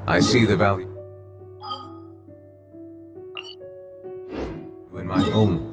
I see the value in my own.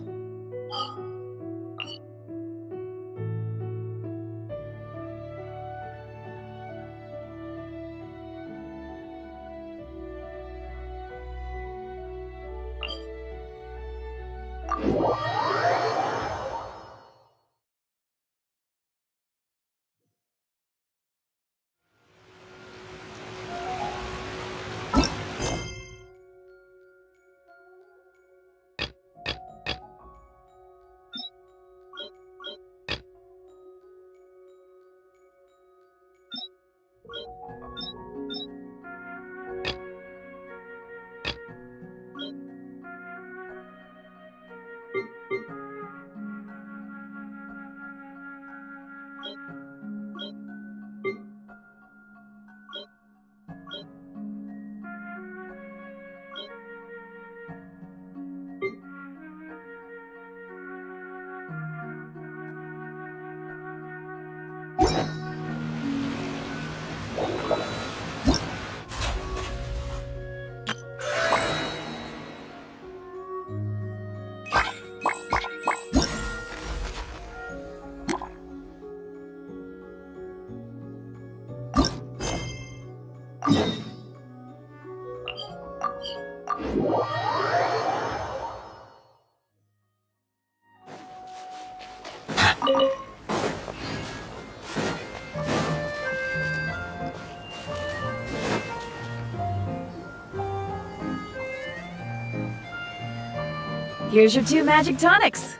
Here's your 2 magic tonics.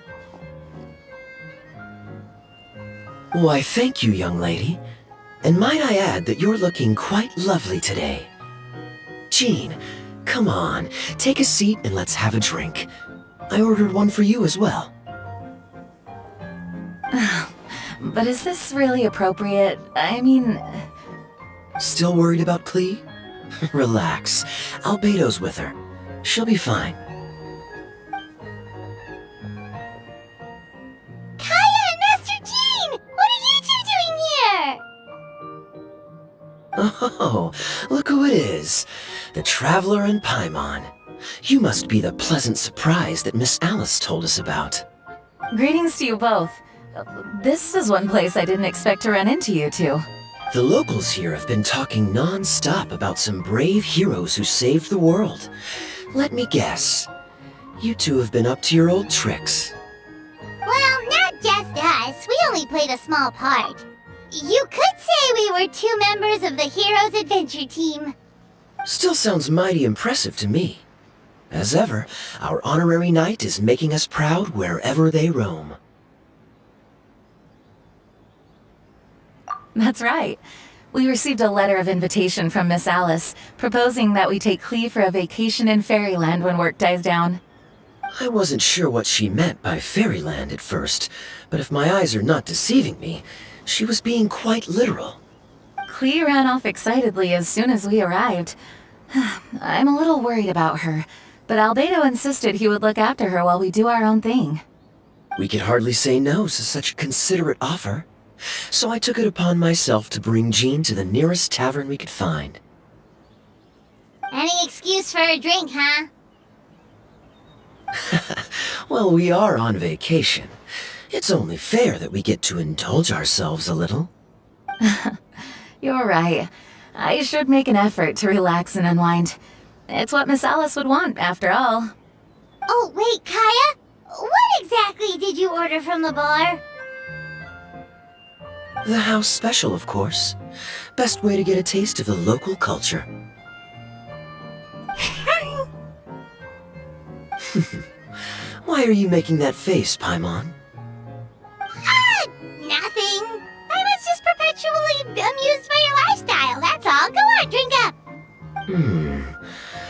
Why, thank you, young lady. And might I add that you're looking quite lovely today. Jean, come on, take a seat and let's have a drink. I ordered one for you as well. But is this really appropriate? I mean... Still worried about Clee? Relax. Albedo's with her. She'll be fine. Kaya and Master Jean! What are you two doing here? Oh, look who it is. The Traveler and Paimon. You must be the pleasant surprise that Miss Alice told us about. Greetings to you both. This is one place I didn't expect to run into you two. The locals here have been talking non-stop about some brave heroes who saved the world. Let me guess. You two have been up to your old tricks. Well, not just us. We only played a small part. You could say we were 2 members of the Heroes Adventure Team. Still sounds mighty impressive to me. As ever, our honorary knight is making us proud wherever they roam. That's right. We received a letter of invitation from Miss Alice, proposing that we take Clee for a vacation in Fairyland when work dies down. I wasn't sure what she meant by Fairyland at first, but if my eyes are not deceiving me, she was being quite literal. Clee ran off excitedly as soon as we arrived. I'm a little worried about her, but Albedo insisted he would look after her while we do our own thing. We could hardly say no to such a considerate offer, so I took it upon myself to bring Jean to the nearest tavern we could find. Any excuse for a drink, huh? Well, we are on vacation. It's only fair that we get to indulge ourselves a little. You're right. I should make an effort to relax and unwind. It's what Miss Alice would want, after all. Oh, wait, Kaya? What exactly did you order from the bar? The house special, of course. Best way to get a taste of the local culture. Why are you making that face, Paimon? Nothing. I was just perpetually amused by your lifestyle, that's all. Go on, drink up.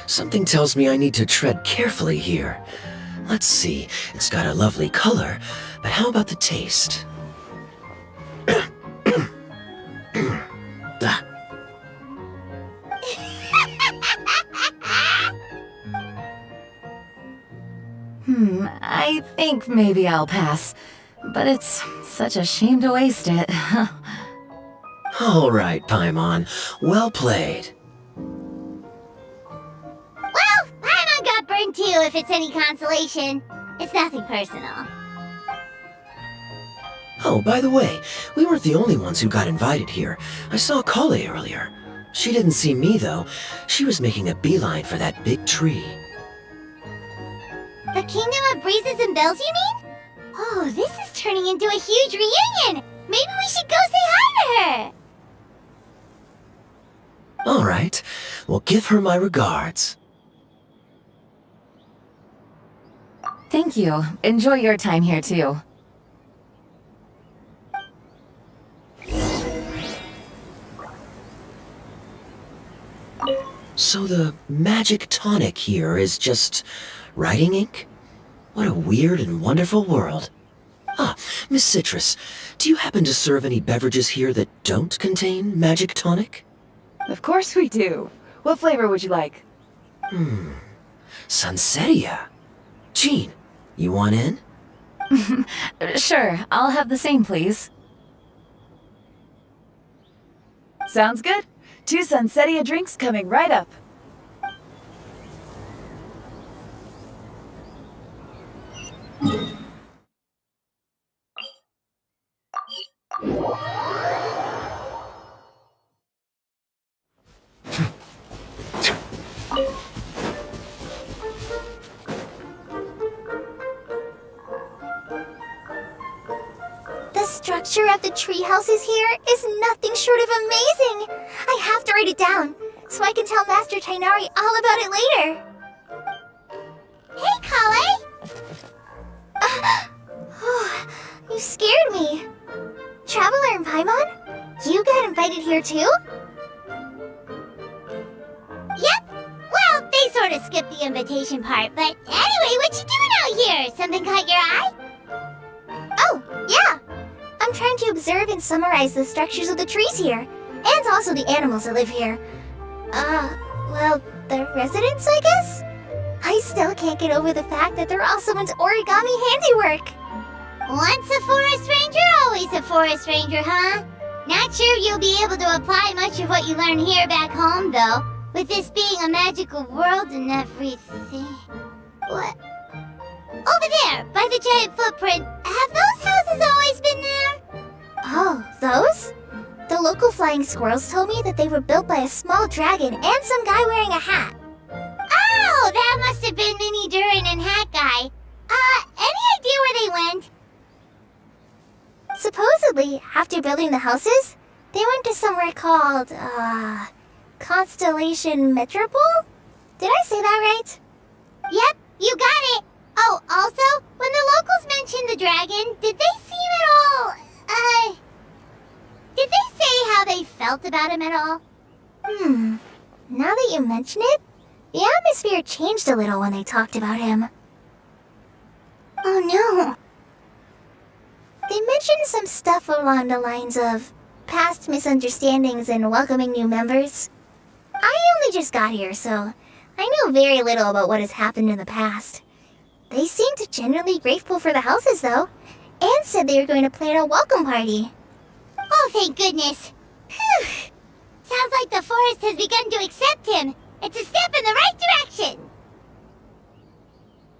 Something tells me I need to tread carefully here. Let's see, it's got a lovely color, but how about the taste? Ah. I think maybe I'll pass. But it's such a shame to waste it. All right, Paimon. Well played. one too, if it's any consolation. It's nothing personal. Oh, by the way, we weren't the only ones who got invited here. I saw Kale earlier. She didn't see me, though. She was making a beeline for that big tree. The Kingdom of Breezes and Bells, you mean? Oh, this is turning into a huge reunion! Maybe we should go say hi to her! All right. Well, give her my regards. Thank you. Enjoy your time here, too. So the magic tonic here is just writing ink? What a weird and wonderful world. Ah, Miss Citrus, do you happen to serve any beverages here that don't contain magic tonic? Of course we do. What flavor would you like? Sunsetia. Jean, you want in? Sure, I'll have the same, please. Sounds good. 2 Sunsetia drinks coming right up. The structure of the tree houses here is nothing short of amazing! I have to write it down, so I can tell Master Tainari all about it later. Hey, Kale! You scared me. Traveler and Paimon? You got invited here too? Yep. Well, they sort of skipped the invitation part, but anyway, what you doing out here? Something caught your eye? Oh, yeah. I'm trying to observe and summarize the structures of the trees here, and also the animals that live here. Well, the residents, I guess? I still can't get over the fact that they're all someone's origami handiwork. Once a forest ranger, always a forest ranger, huh? Not sure you'll be able to apply much of what you learn here back home, though, with this being a magical world and everything. What? Over there, by the giant footprint, have those houses always been there? Oh, those? The local flying squirrels told me that they were built by a small dragon and some guy wearing a hat. Oh, that must have been Minnie Durin and Hat Guy. Any idea where they went? Supposedly, after building the houses, they went to somewhere called, Constellation Metropole? Did I say that right? Yep, you got it! Oh, also, when the locals mentioned the dragon, did they seem at all, did they say how they felt about him at all? Now that you mention it, the atmosphere changed a little when they talked about him. Oh no. They mentioned some stuff along the lines of past misunderstandings and welcoming new members. I only just got here, so I know very little about what has happened in the past. They seemed genuinely grateful for the houses, though, and said they were going to plan a welcome party. Oh, thank goodness. Phew. Sounds like the forest has begun to accept him. It's a step in the right direction.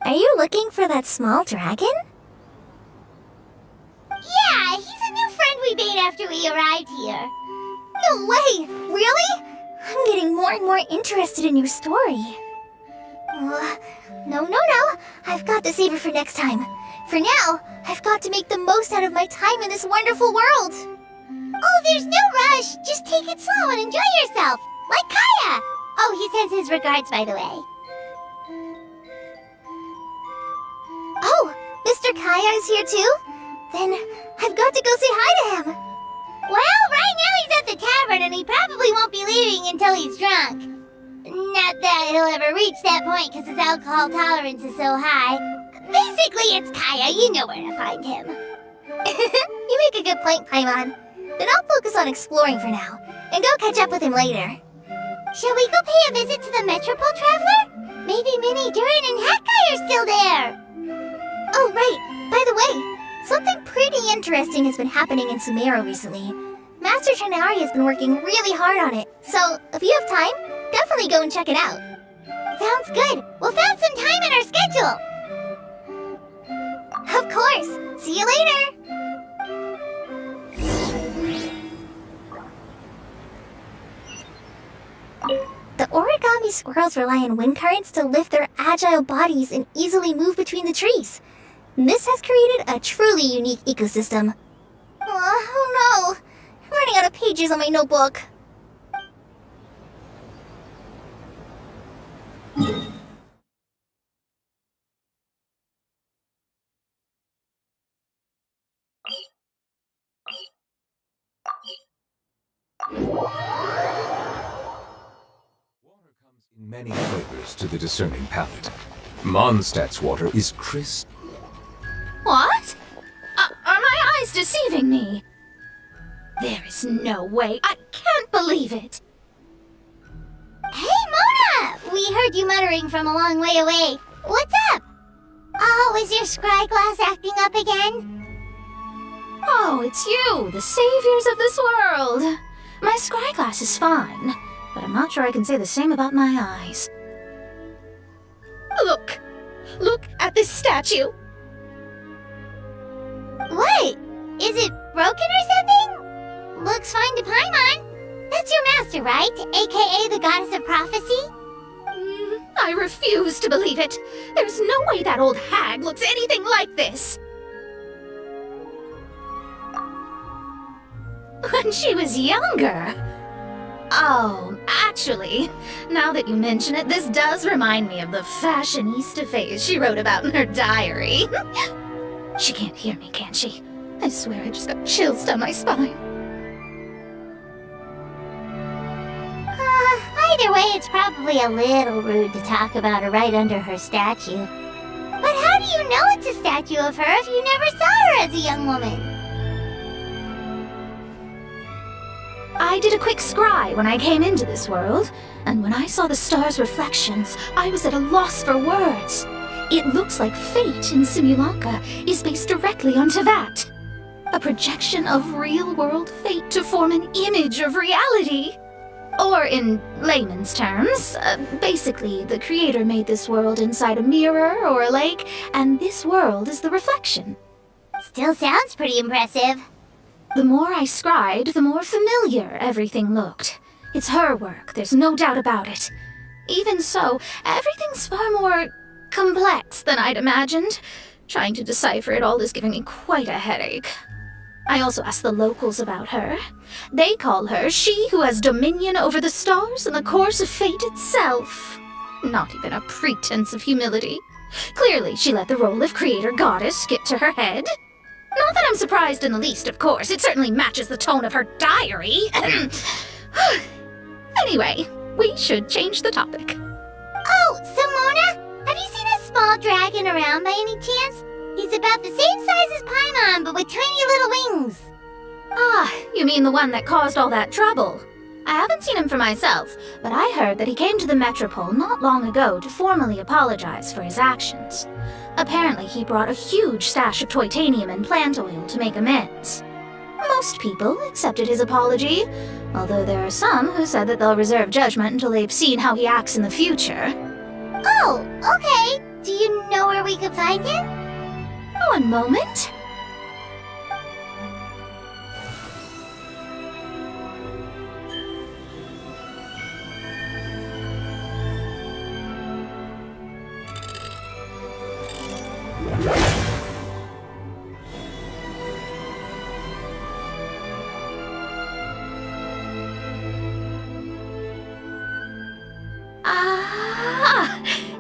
Are you looking for that small dragon? Yeah, he's a new friend we made after we arrived here. No way! Really? I'm getting more and more interested in your story. No. I've got to save it for next time. For now, I've got to make the most out of my time in this wonderful world. Oh, there's no rush. Just take it slow and enjoy yourself. Like Kaya. Oh, he sends his regards, by the way. Oh, Mr. Kaya is here too? Then I've got to go say hi to him. Well, right now he's at the tavern and he probably won't be leaving until he's drunk. Not that he'll ever reach that point because his alcohol tolerance is so high. Basically, it's Kaya. You know where to find him. You make a good point, Paimon. Then I'll focus on exploring for now and go catch up with him later. Shall we go pay a visit to the Metropole Traveler? Maybe Minnie, Durin, and Hat Guy are still there. Oh, right. By the way, something pretty interesting has been happening in Sumeru recently. Master Tainari has been working really hard on it, so if you have time, definitely go and check it out. Sounds good. We'll find some time in our schedule. Of course. See you later. The origami squirrels rely on wind currents to lift their agile bodies and easily move between the trees. This has created a truly unique ecosystem. Oh no! I'm running out of pages on my notebook. In many flavors to the discerning palate. Mondstadt's water is crisp. What? Are my eyes deceiving me? There is no way. I can't believe it. Hey, Mona! We heard you muttering from a long way away. What's up? Oh, is your scryglass acting up again? Oh, it's you, the saviors of this world. My scryglass is fine, but I'm not sure I can say the same about my eyes. Look! Look at this statue! What? Is it broken or something? Looks fine to Paimon. That's your master, right? AKA the goddess of prophecy? I refuse to believe it. There's no way that old hag looks anything like this. When she was younger. Oh, actually, now that you mention it, this does remind me of the fashionista phase she wrote about in her diary. She can't hear me, can she? I swear I just got chills down my spine. Either way, it's probably a little rude to talk about her right under her statue. But how do you know it's a statue of her if you never saw her as a young woman? I did a quick scry when I came into this world, and when I saw the stars' reflections, I was at a loss for words. It looks like fate in Simulanka is based directly onto that. A projection of real-world fate to form an image of reality. Or in layman's terms, basically the creator made this world inside a mirror or a lake, and this world is the reflection. Still sounds pretty impressive. The more I scried, the more familiar everything looked. It's her work, there's no doubt about it. Even so, everything's far more complex than I'd imagined. Trying to decipher it all is giving me quite a headache. I also asked the locals about her. They call her she who has dominion over the stars and the course of fate itself. Not even a pretense of humility. Clearly, she let the role of creator goddess get to her head. Not that I'm surprised in the least, of course. It certainly matches the tone of her diary. Anyway, we should change the topic. Oh, Simona, have you seen a small dragon around by any chance? He's about the same size as Paimon, but with tiny little wings. Ah, you mean the one that caused all that trouble? I haven't seen him for myself, but I heard that he came to the Metropole not long ago to formally apologize for his actions. Apparently, he brought a huge stash of Toitanium and plant oil to make amends. Most people accepted his apology, although there are some who said that they'll reserve judgment until they've seen how he acts in the future. Oh, okay. Do you know where we could find him? One moment.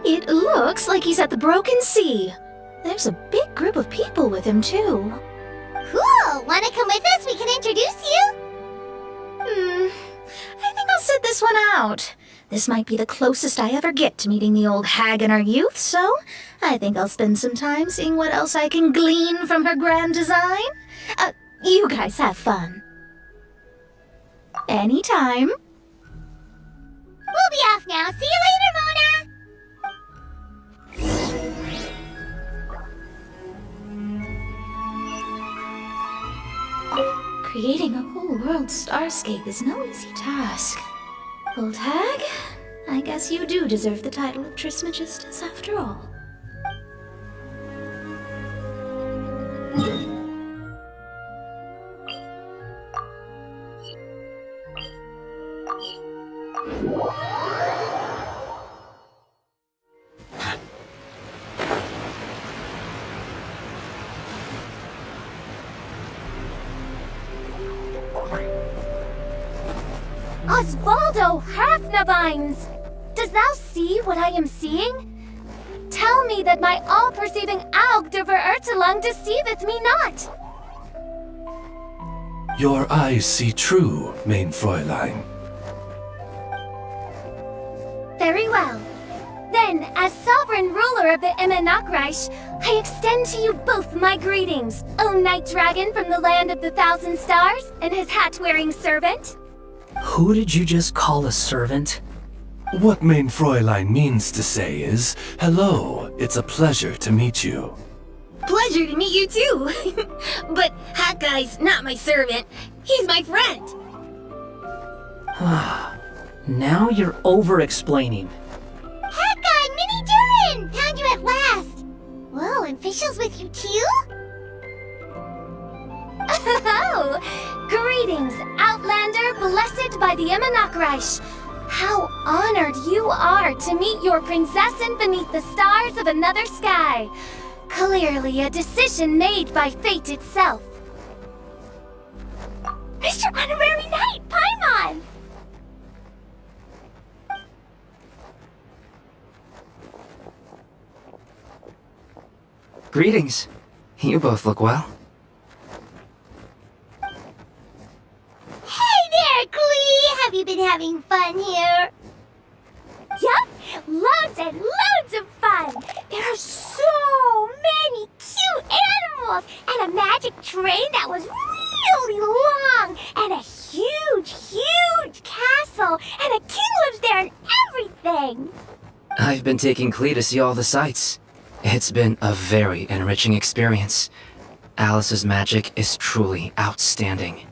It looks like he's at the Broken Sea. There's a big group of people with him, too. Cool! Wanna come with us? We can introduce you? I think I'll sit this one out. This might be the closest I ever get to meeting the old hag in her youth, so I think I'll spend some time seeing what else I can glean from her grand design. You guys have fun. Anytime. We'll be off now. See you later, Mona! Creating a whole world starscape is no easy task. Old hag, I guess you do deserve the title of Trismegistus after all. Osvaldo Hafnavines! Does thou see what I am seeing? Tell me that my all-perceiving Aug der Verurtelung deceiveth me not! Your eyes see true, mein Fräulein. Very well. Then, as sovereign ruler of the Immenachreich, I extend to you both my greetings, O Night Dragon from the land of the Thousand Stars, and his hat-wearing servant. Who did you just call a servant? What mein Fräulein means to say is, hello, it's a pleasure to meet you. Pleasure to meet you too. But Hat Guy's not my servant. He's my friend. Now you're over-explaining. Hat Guy, Mini Durin! Found you at last! Whoa, and Fischl's with you too? Oh! Greetings, Outlander blessed by the Immenachreich! How honored you are to meet your prinzessin beneath the stars of another sky! Clearly a decision made by fate itself. Mr. Honorary Knight, Paimon! Greetings. You both look well. Hey there, Klee! Have you been having fun here? Yup, loads and loads of fun! There are so many cute animals, and a magic train that was really long, and a huge, huge castle, and a king lives there and everything! I've been taking Klee to see all the sights. It's been a very enriching experience. Alice's magic is truly outstanding.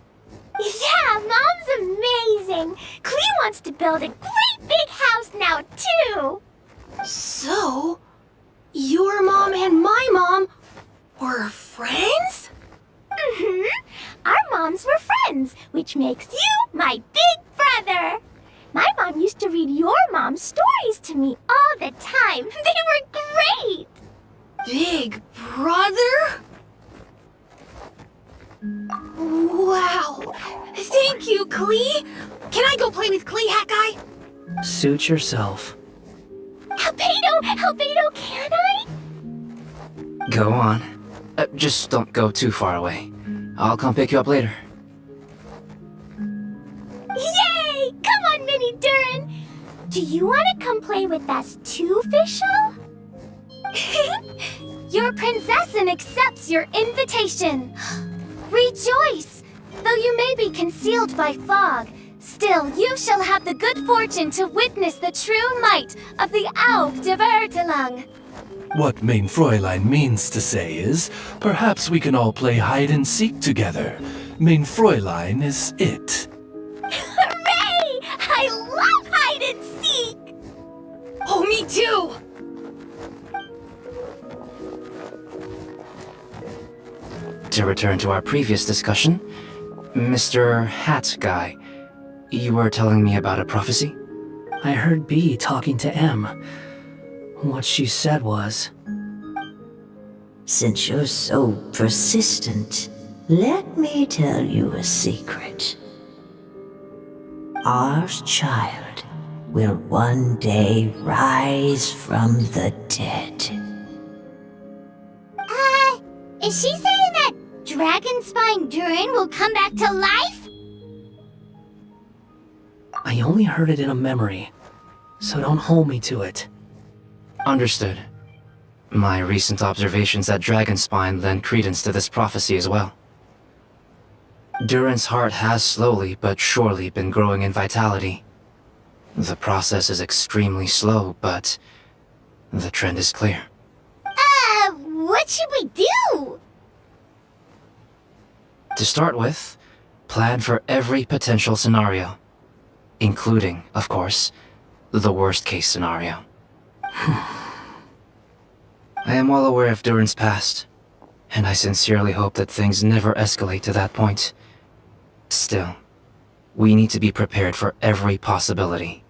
Yeah, Mom's amazing! Klee wants to build a great big house now, too! So, your mom and my mom were friends? Mm-hmm. Our moms were friends, which makes you my big brother! My mom used to read your mom's stories to me all the time. They were great! Big brother? Wow! Thank you, Klee! Can I go play with Klee, Hat Guy? Suit yourself. Albedo, can I? Go on. Just don't go too far away. I'll come pick you up later. Yay! Come on, Mini Durin! Do you want to come play with us too, Fischl? Your prinzessin accepts your invitation. Rejoice! Though you may be concealed by fog, still you shall have the good fortune to witness the true might of the Aug der Verurtelung. What mein Fräulein means to say is, perhaps we can all play hide and seek together. Mein Fräulein is it. Hooray! I love hide and seek! Oh, me too! To return to our previous discussion, Mr. Hat Guy, you were telling me about a prophecy? I heard B talking to M. What she said was, Since you're so persistent, let me tell you a secret. Our child will one day rise from the dead. Is she saying that Dragonspine Durin will come back to life? I only heard it in a memory, so don't hold me to it. Understood. My recent observations at Dragonspine lend credence to this prophecy as well. Durin's heart has slowly but surely been growing in vitality. The process is extremely slow, but the trend is clear. What should we do? To start with, plan for every potential scenario, including, of course, the worst case scenario. I am well aware of Durin's past, and I sincerely hope that things never escalate to that point. Still, we need to be prepared for every possibility.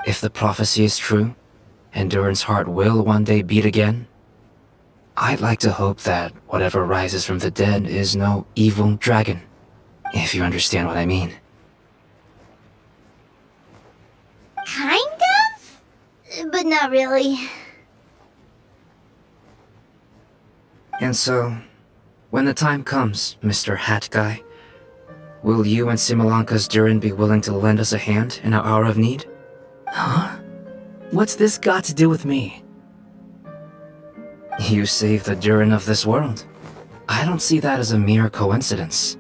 If the prophecy is true, and Durin's heart will one day beat again, I'd like to hope that whatever rises from the dead is no evil dragon, if you understand what I mean. Kind of? But not really. And so, when the time comes, Mr. Hat Guy, will you and Simulanka's Durin be willing to lend us a hand in our hour of need? Huh? What's this got to do with me? You saved the Durin of this world. I don't see that as a mere coincidence.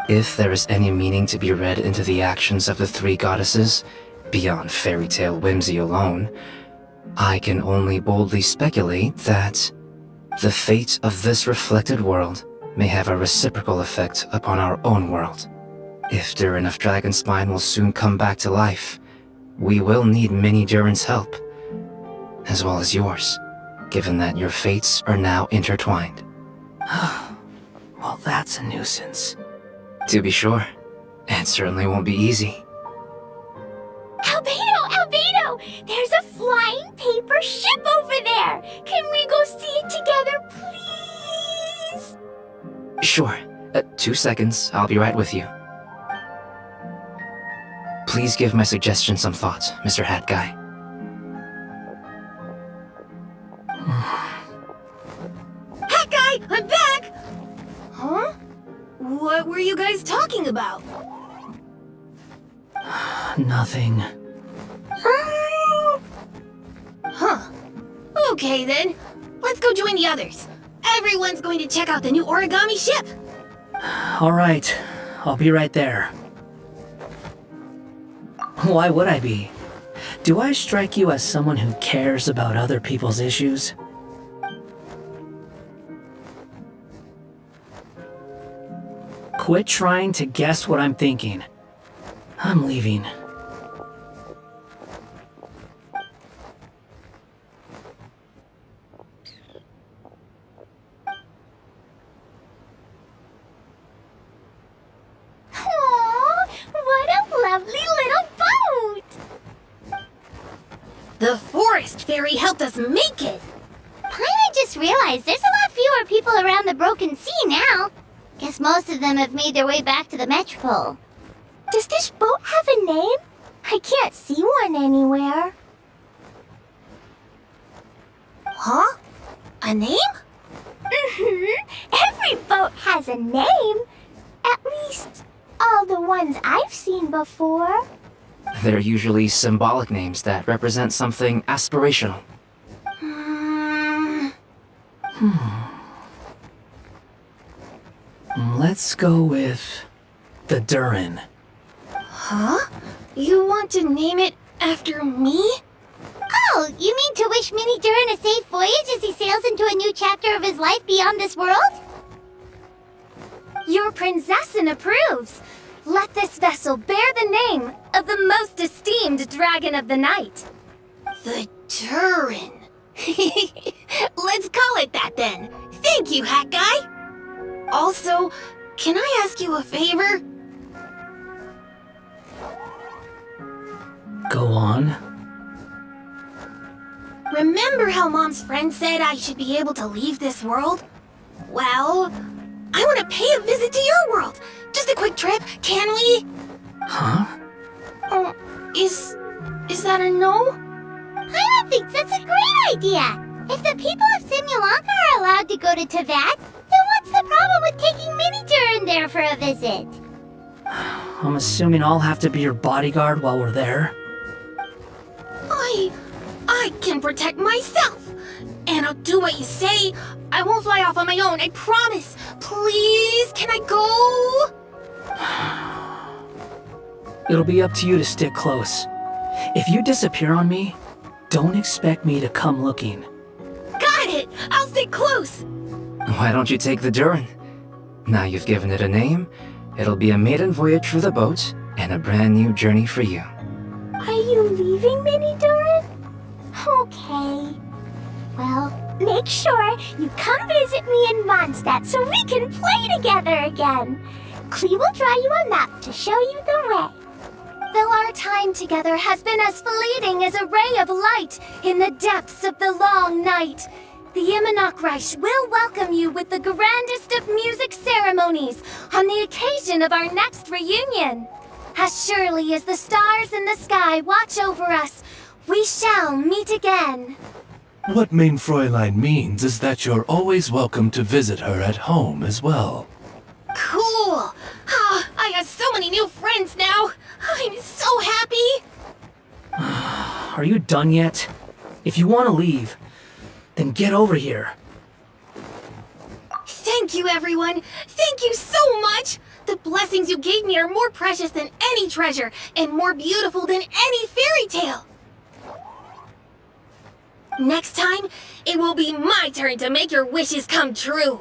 If there is any meaning to be read into the actions of the three goddesses, beyond fairy tale whimsy alone, I can only boldly speculate that the fate of this reflected world may have a reciprocal effect upon our own world. If Durin of Dragonspine will soon come back to life, we will need many Durin's help, as well as yours, given that your fates are now intertwined. Well, that's a nuisance. To be sure, it certainly won't be easy. Albedo! There's a flying paper ship over there! Can we go see it together, please? Sure. 2 seconds, I'll be right with you. Please give my suggestion some thought, Mr. Hat Guy. Hat Guy, I'm back! Huh? What were you guys talking about? Nothing. Huh. Okay then. Let's go join the others. Everyone's going to check out the new origami ship. Alright, I'll be right there. Why would I be? Do I strike you as someone who cares about other people's issues? Quit trying to guess what I'm thinking. I'm leaving. Aww, what a lovely little boat! The forest fairy helped us make it. I just realized there's a lot fewer people around the Broken Sea now. Guess most of them have made their way back to the Metropole. Does this boat have a name? I can't see one anywhere. Huh? A name? Every boat has a name. At least, all the ones I've seen before. They're usually symbolic names that represent something aspirational. Let's go with the Durin. Huh? You want to name it after me? Oh, you mean to wish Mini Durin a safe voyage as he sails into a new chapter of his life beyond this world? Your princessin approves. Let this vessel bear the name of the most esteemed dragon of the night. The Durin. Let's call it that then. Thank you, Hat Guy. Also, can I ask you a favor? Go on. Remember how Mom's friend said I should be able to leave this world? Well, I want to pay a visit to your world. Just a quick trip, can we? Huh? Is that a no? I think that's a great idea. If the people of Simulanka are allowed to go to Teyvat, then what's the problem with taking Mini Durin there for a visit? I'm assuming I'll have to be your bodyguard while we're there. I can protect myself. And I'll do what you say. I won't fly off on my own, I promise. Please, can I go? It'll be up to you to stick close. If you disappear on me, don't expect me to come looking. Got it! I'll stay close! Why don't you take the Durin? Now you've given it a name, it'll be a maiden voyage for the boat and a brand new journey for you. you leaving, Mini Doran? Okay. Well, make sure you come visit me in Mondstadt so we can play together again. Klee will draw you a map to show you the way. Though our time together has been as fleeting as a ray of light in the depths of the long night, the Immonokreich will welcome you with the grandest of music ceremonies on the occasion of our next reunion. As surely as the stars in the sky watch over us, we shall meet again. What Mein Fräulein means is that you're always welcome to visit her at home as well. Cool! Ah, I have so many new friends now! I'm so happy! Are you done yet? If you want to leave, then get over here. Thank you, everyone! Thank you so much! The blessings you gave me are more precious than any treasure, and more beautiful than any fairy tale! Next time, it will be my turn to make your wishes come true!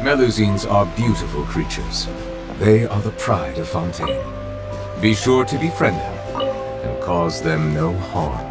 Melusines are beautiful creatures. They are the pride of Fontaine. Be sure to befriend them and cause them no harm.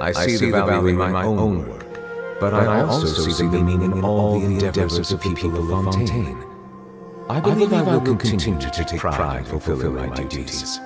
I see the value in my own work, but I also see the meaning in all the endeavors of the people of Fontaine. I believe I will continue to take pride in fulfilling my duties.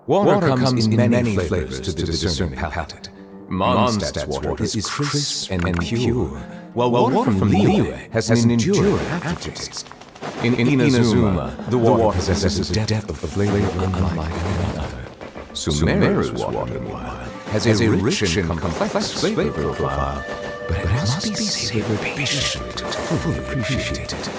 Water comes in many flavors to the discerning palate. Mondstadt's water is crisp and pure, while water from Liyue has an enduring aftertaste. In Inazuma, the water possesses a depth of flavor unlike any other. Sumeru's water, meanwhile, has a rich and complex flavor profile, but it must be savored patiently to fully appreciate it.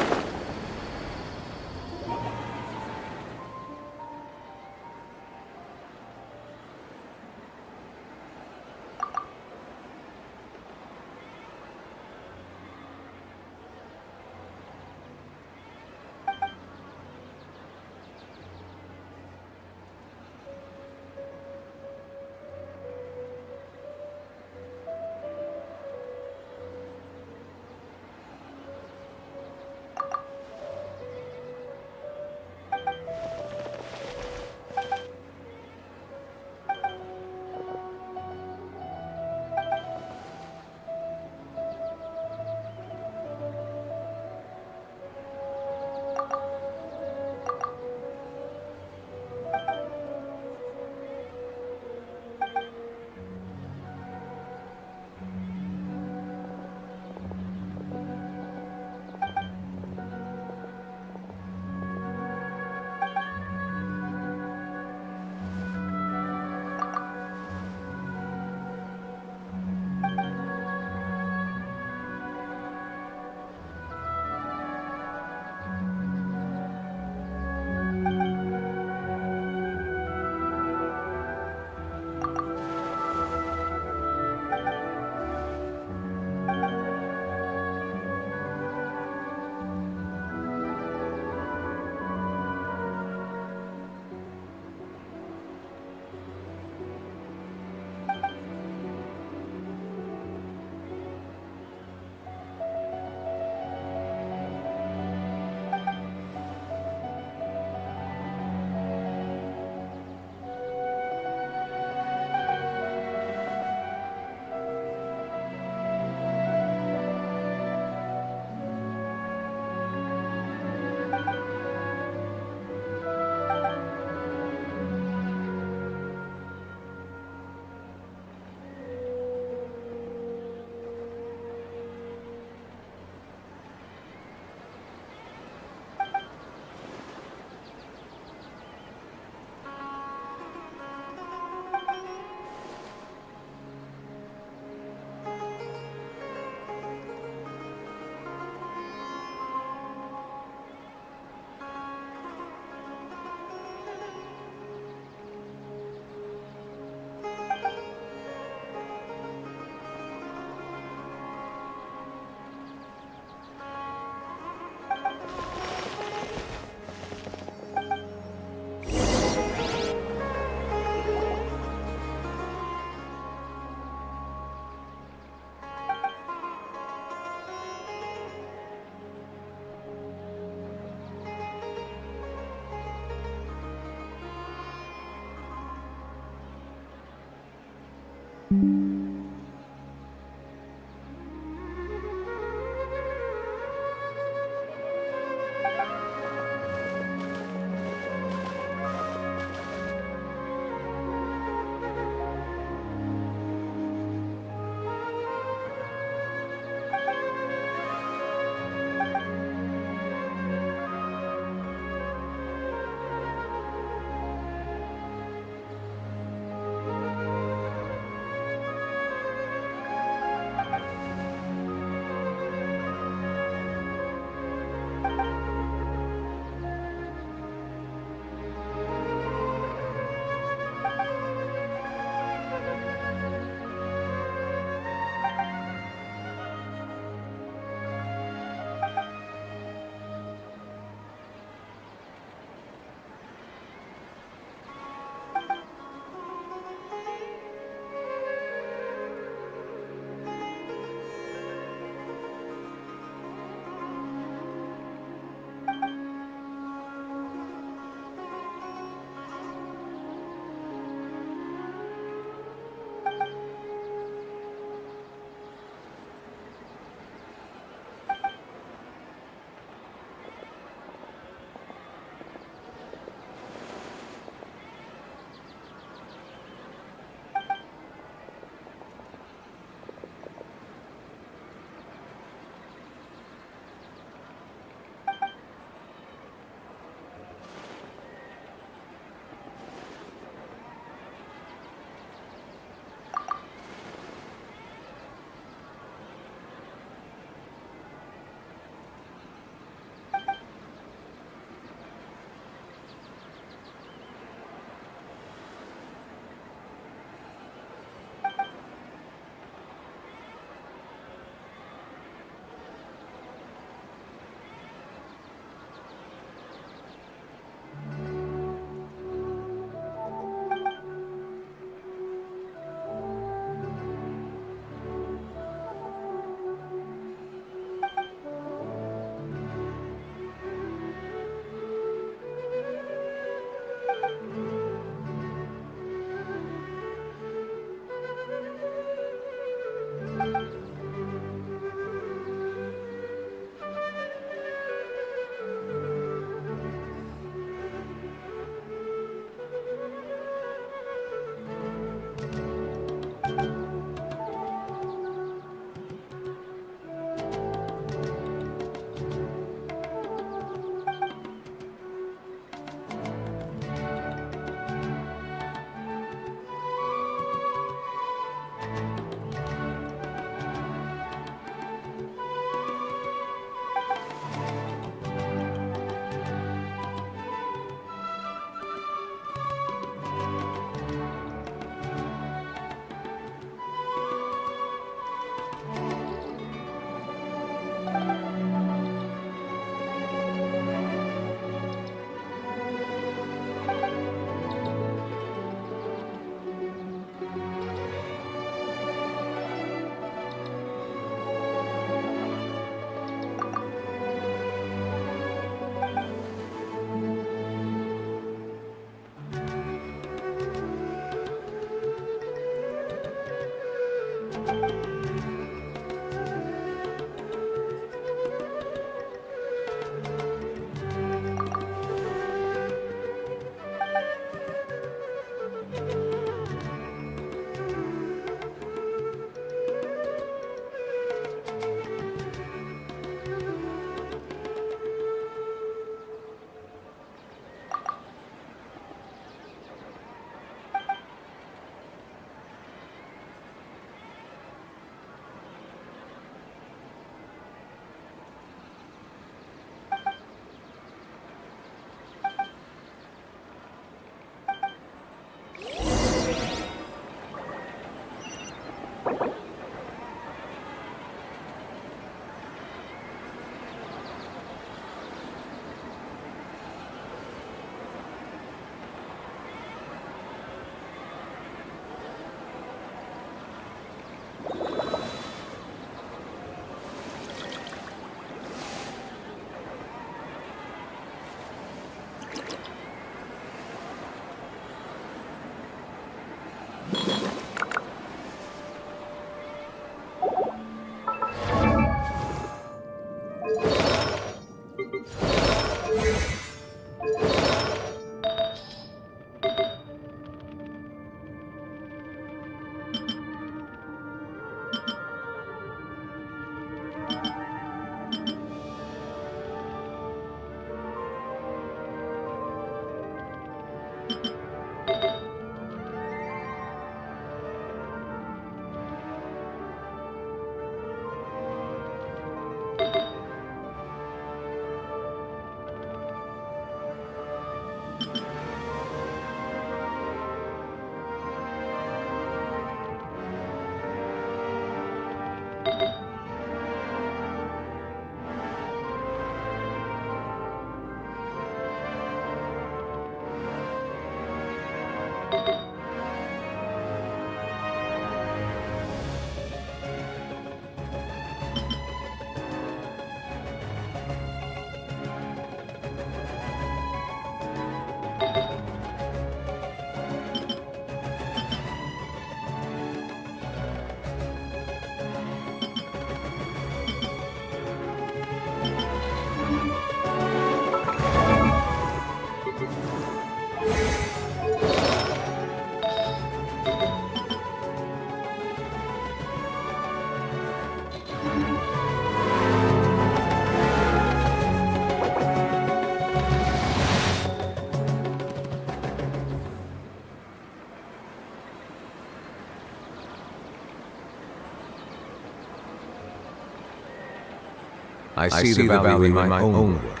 I see the value in my own work,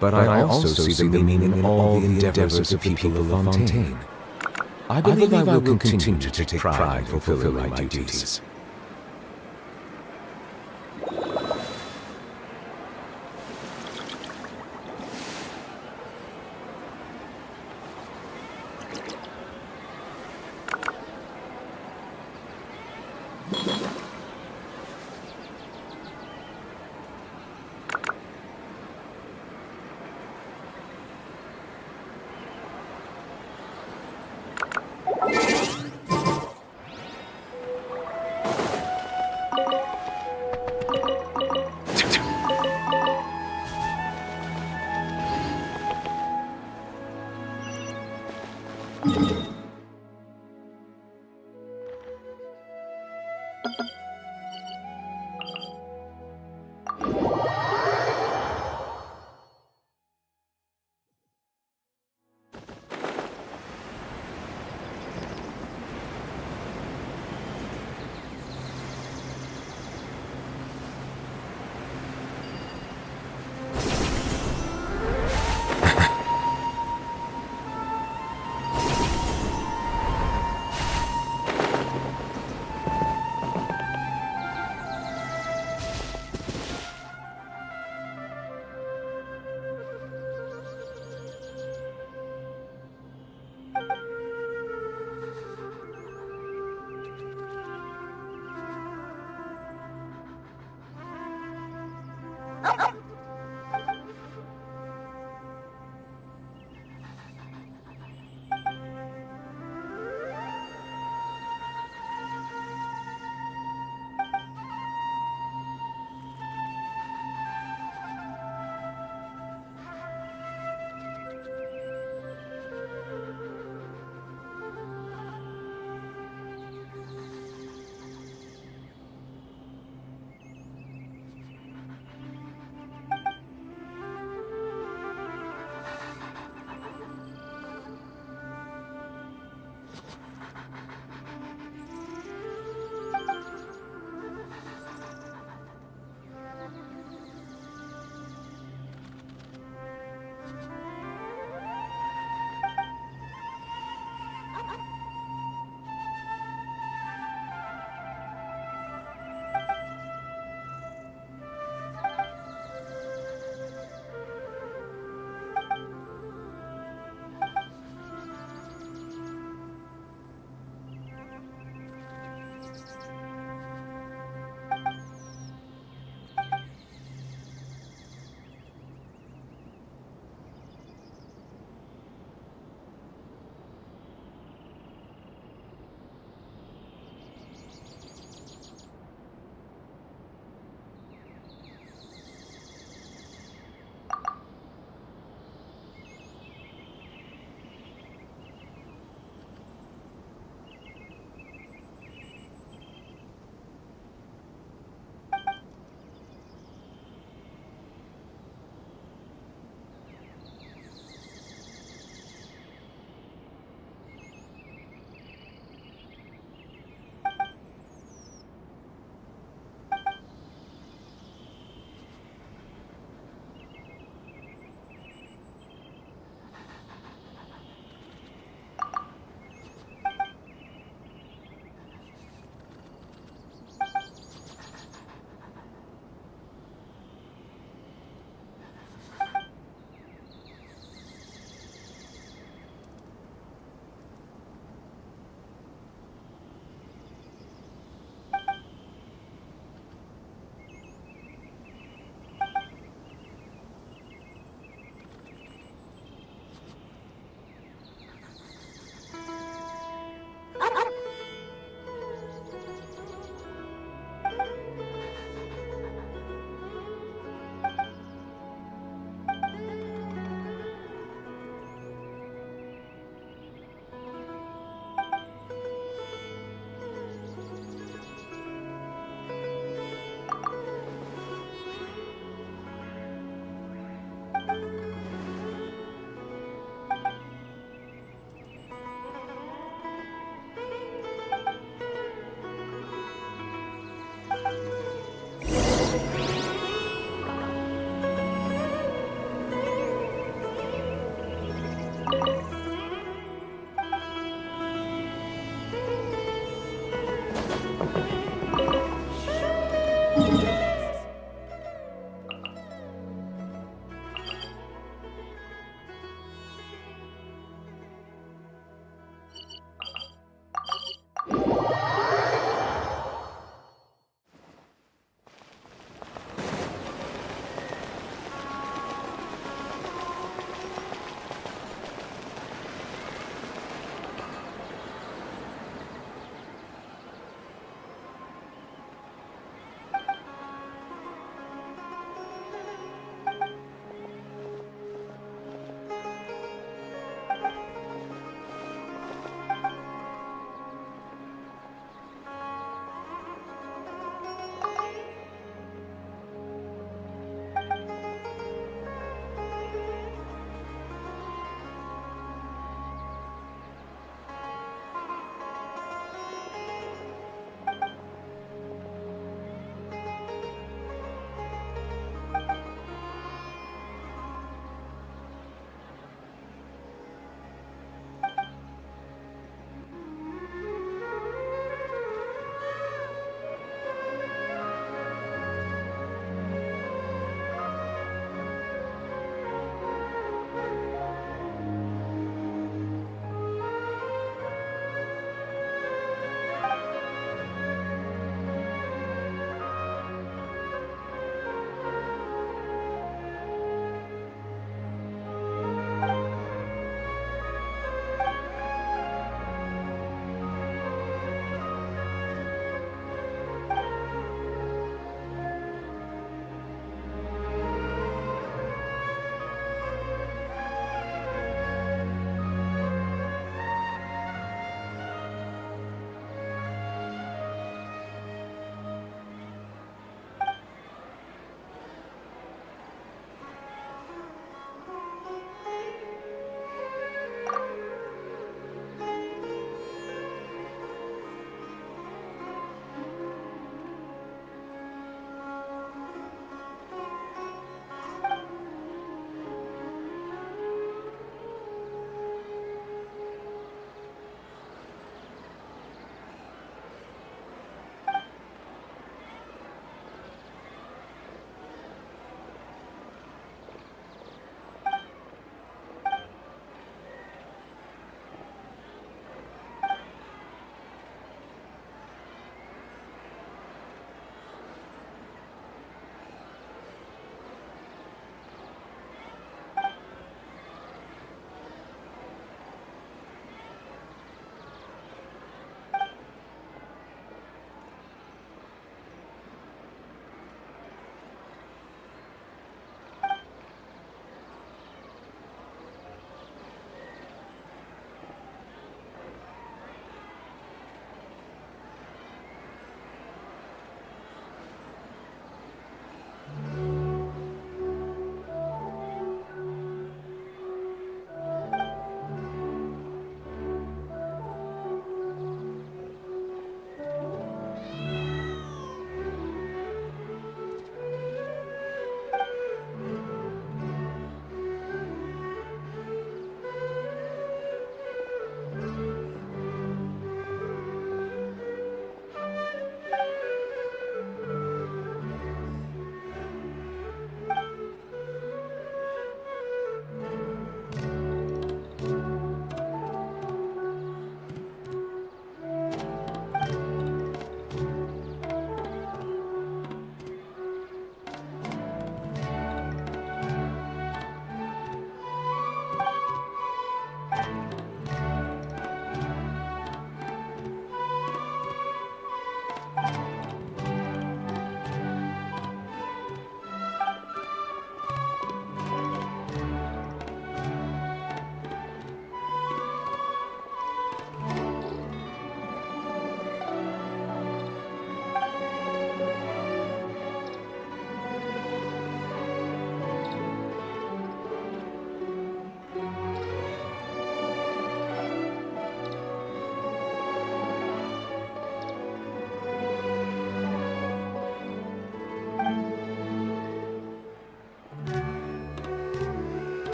but I also see the meaning in all the endeavors of the people of Fontaine. I believe I will continue to take pride in fulfilling my duties.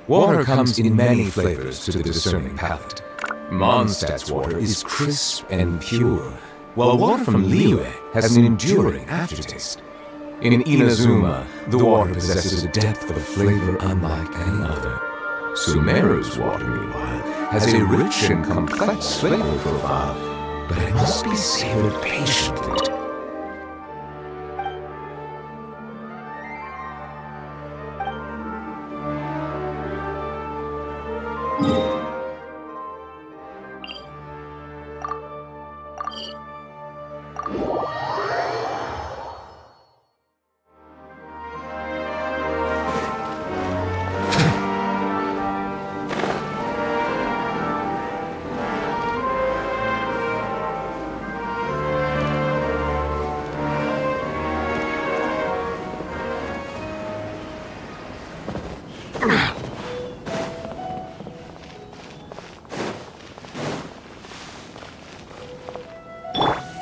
Water comes in many flavors to the discerning palate. Mondstadt's water is crisp and pure, while water from Liyue has an enduring aftertaste. In Inazuma, the water possesses a depth of flavor unlike any other. Sumeru's water, meanwhile, has a rich and complex flavor profile, but it must be savored patiently.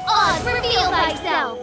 Oz, reveal thyself!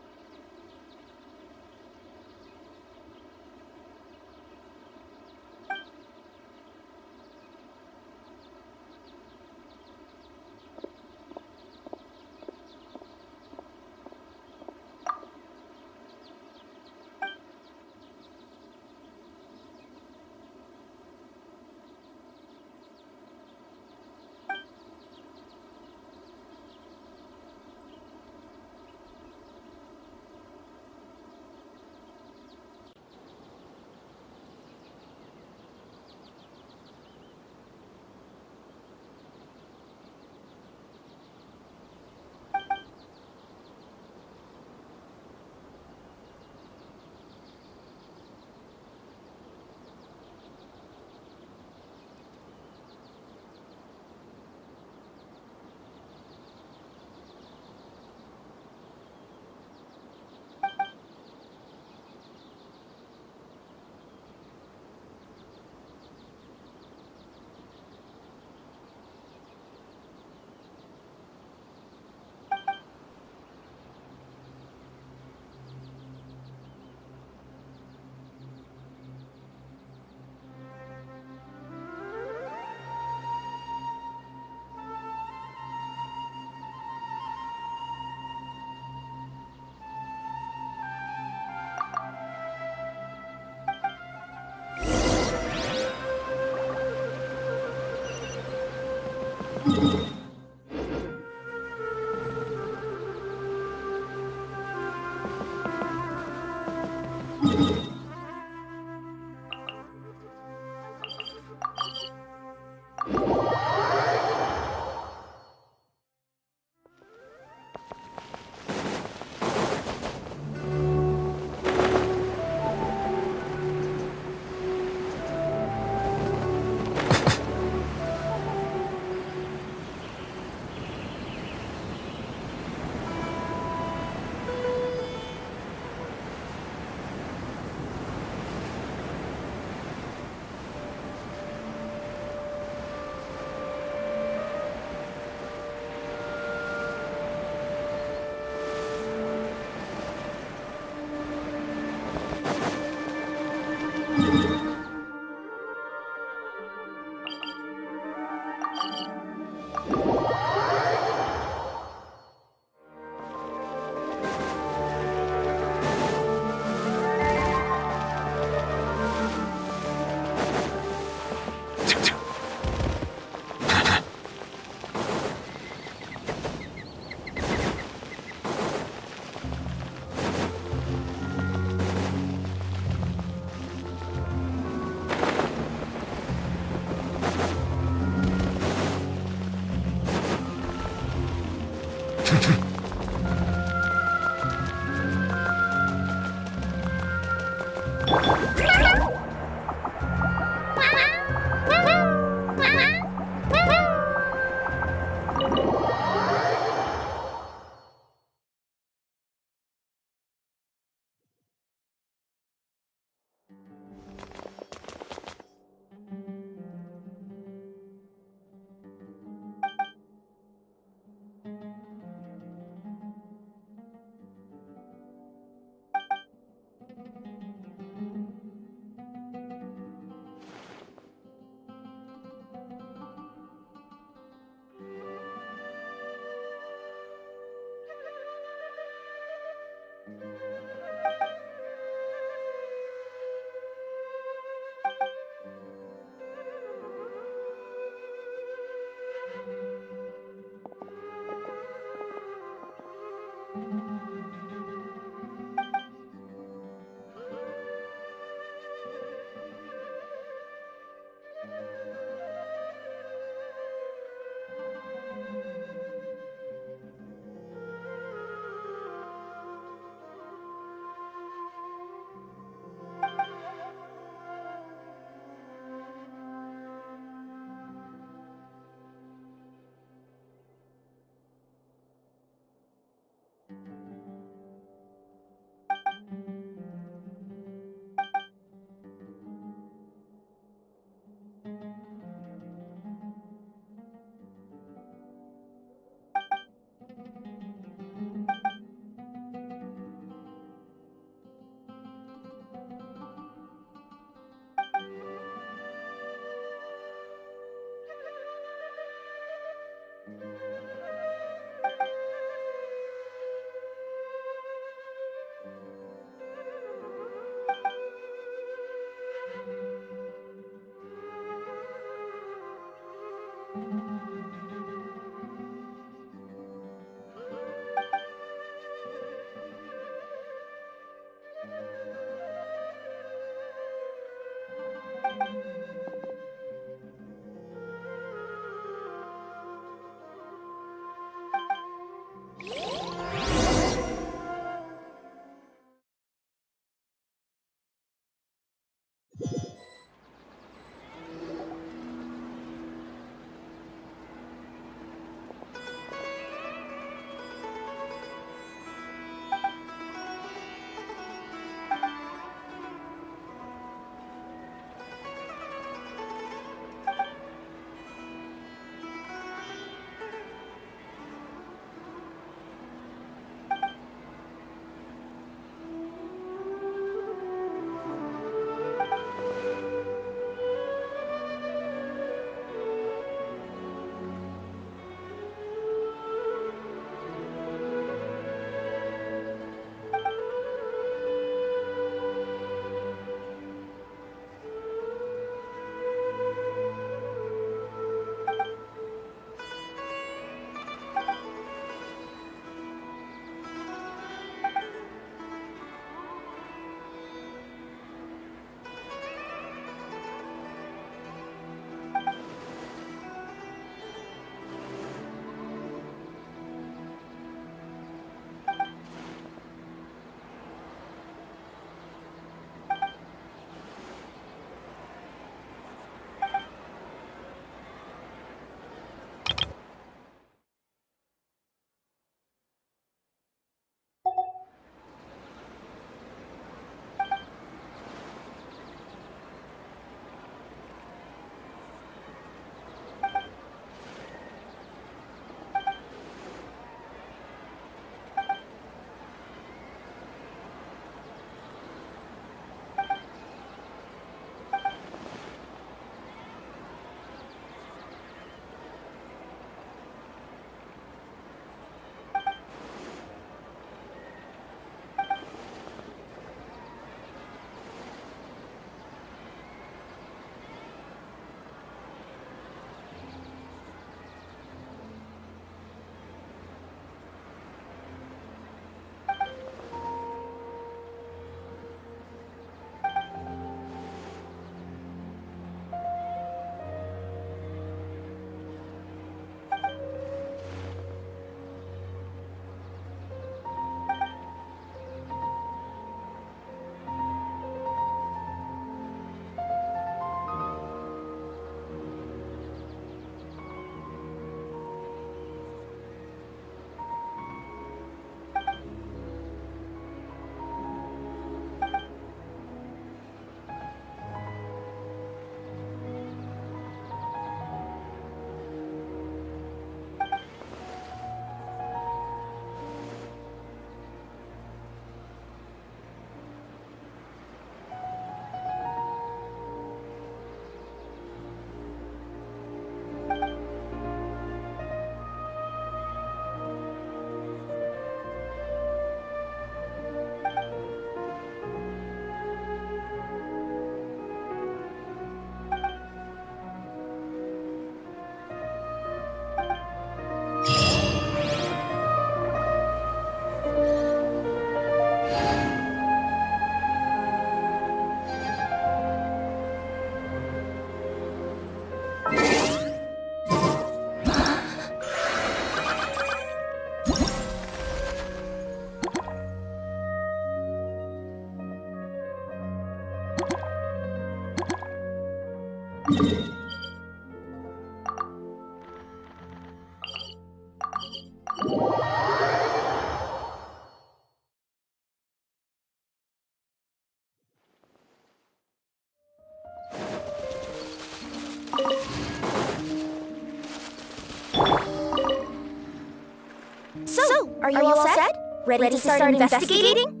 Are you all set? Ready to start investigating?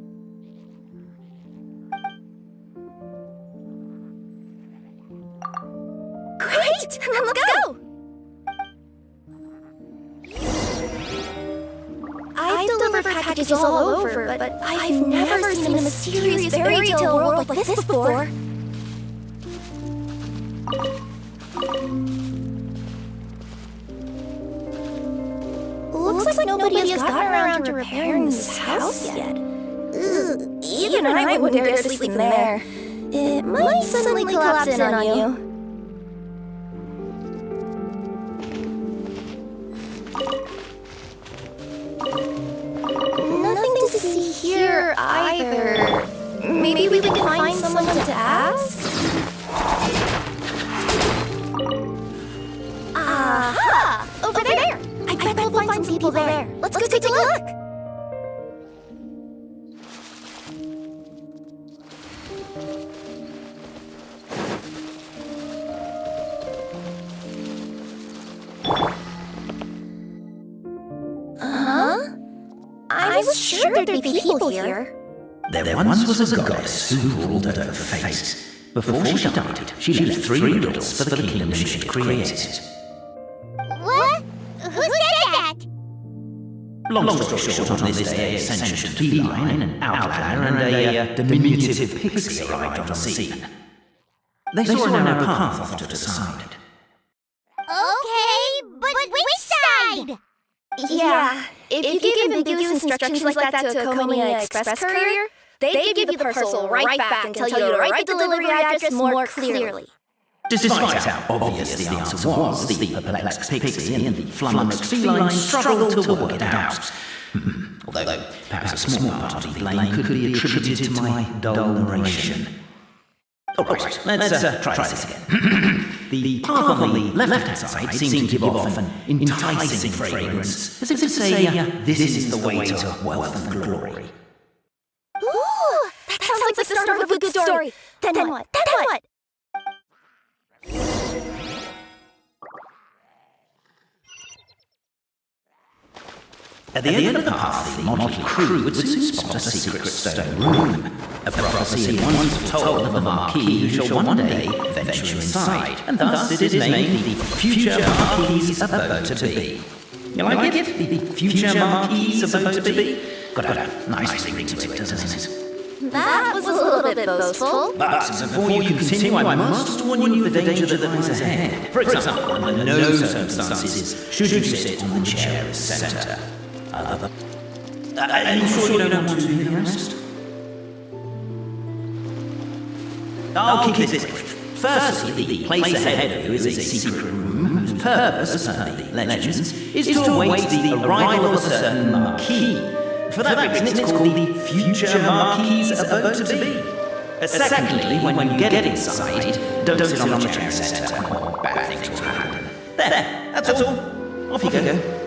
Great! Let's go! I've delivered packages all over, but I've never seen a mysterious fairy tale world like this before. Looks like nobody has gotten around to repairing this house yet. Even I wouldn't dare to sleep in there. It might suddenly collapse in on you. Nothing to see here either. Maybe we can find someone to ask? Aha! Over there! I bet we'll find some people there. Let's go take a look! I was sure there'd be people here. There once was a goddess who ruled over fate. Before she died, she left 3 riddles for the kingdom she had created. What? Who said that? Long story short, on this day, a sentient feline, an outlander, and a diminutive pixie arrived on the scene. They saw a narrow path off to the side. Okay, but which side? Yeah, if you give ambiguous instructions like that to a Komiya Express courier, they give you the parcel right back and tell you to write the delivery address more clearly. Despite how obvious the answer was, the perplexed pixie and the flummoxed feline struggled to work it out. Although perhaps a small part of the blame could be attributed to my dull narration. Alright, let's try this again. The path on the left-hand side seemed to give off an enticing fragrance, as if to say, this is the way to wealth and glory. Ooh, that sounds like the start of a good story. Then what? Then what? At the end of the path, the motley crew would soon spot a secret stone room. A prophecy once foretold of a marquis who shall one day venture inside, and thus it is named the future marquis's abode to be. You like it? The future marquis's abode to be? Got a nice ring to it, doesn't it? That was a little bit boastful. But before you continue, I must warn you of the danger that lies ahead. For example, under no circumstances should you sit on the chair as centre. Are you sure you don't want to hear the rest? I'll keep this brief. Firstly, the place ahead of you is a secret room whose purpose, per the legends, is to await the arrival of a certain marquis. For that reason, it's called the future marquis's abode to be. Secondly, when you get inside, don't sit on the chair centre, or bad things will happen. There, that's all. Off you go.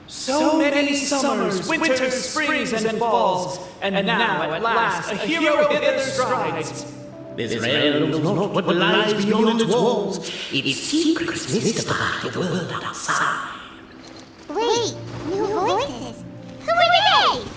So many summers, winters, springs, and falls, and now at last a hero hither strides. This realm knows not what lies beyond its walls. Its secrets mystify the world outside. Wait, new voices. Who are they?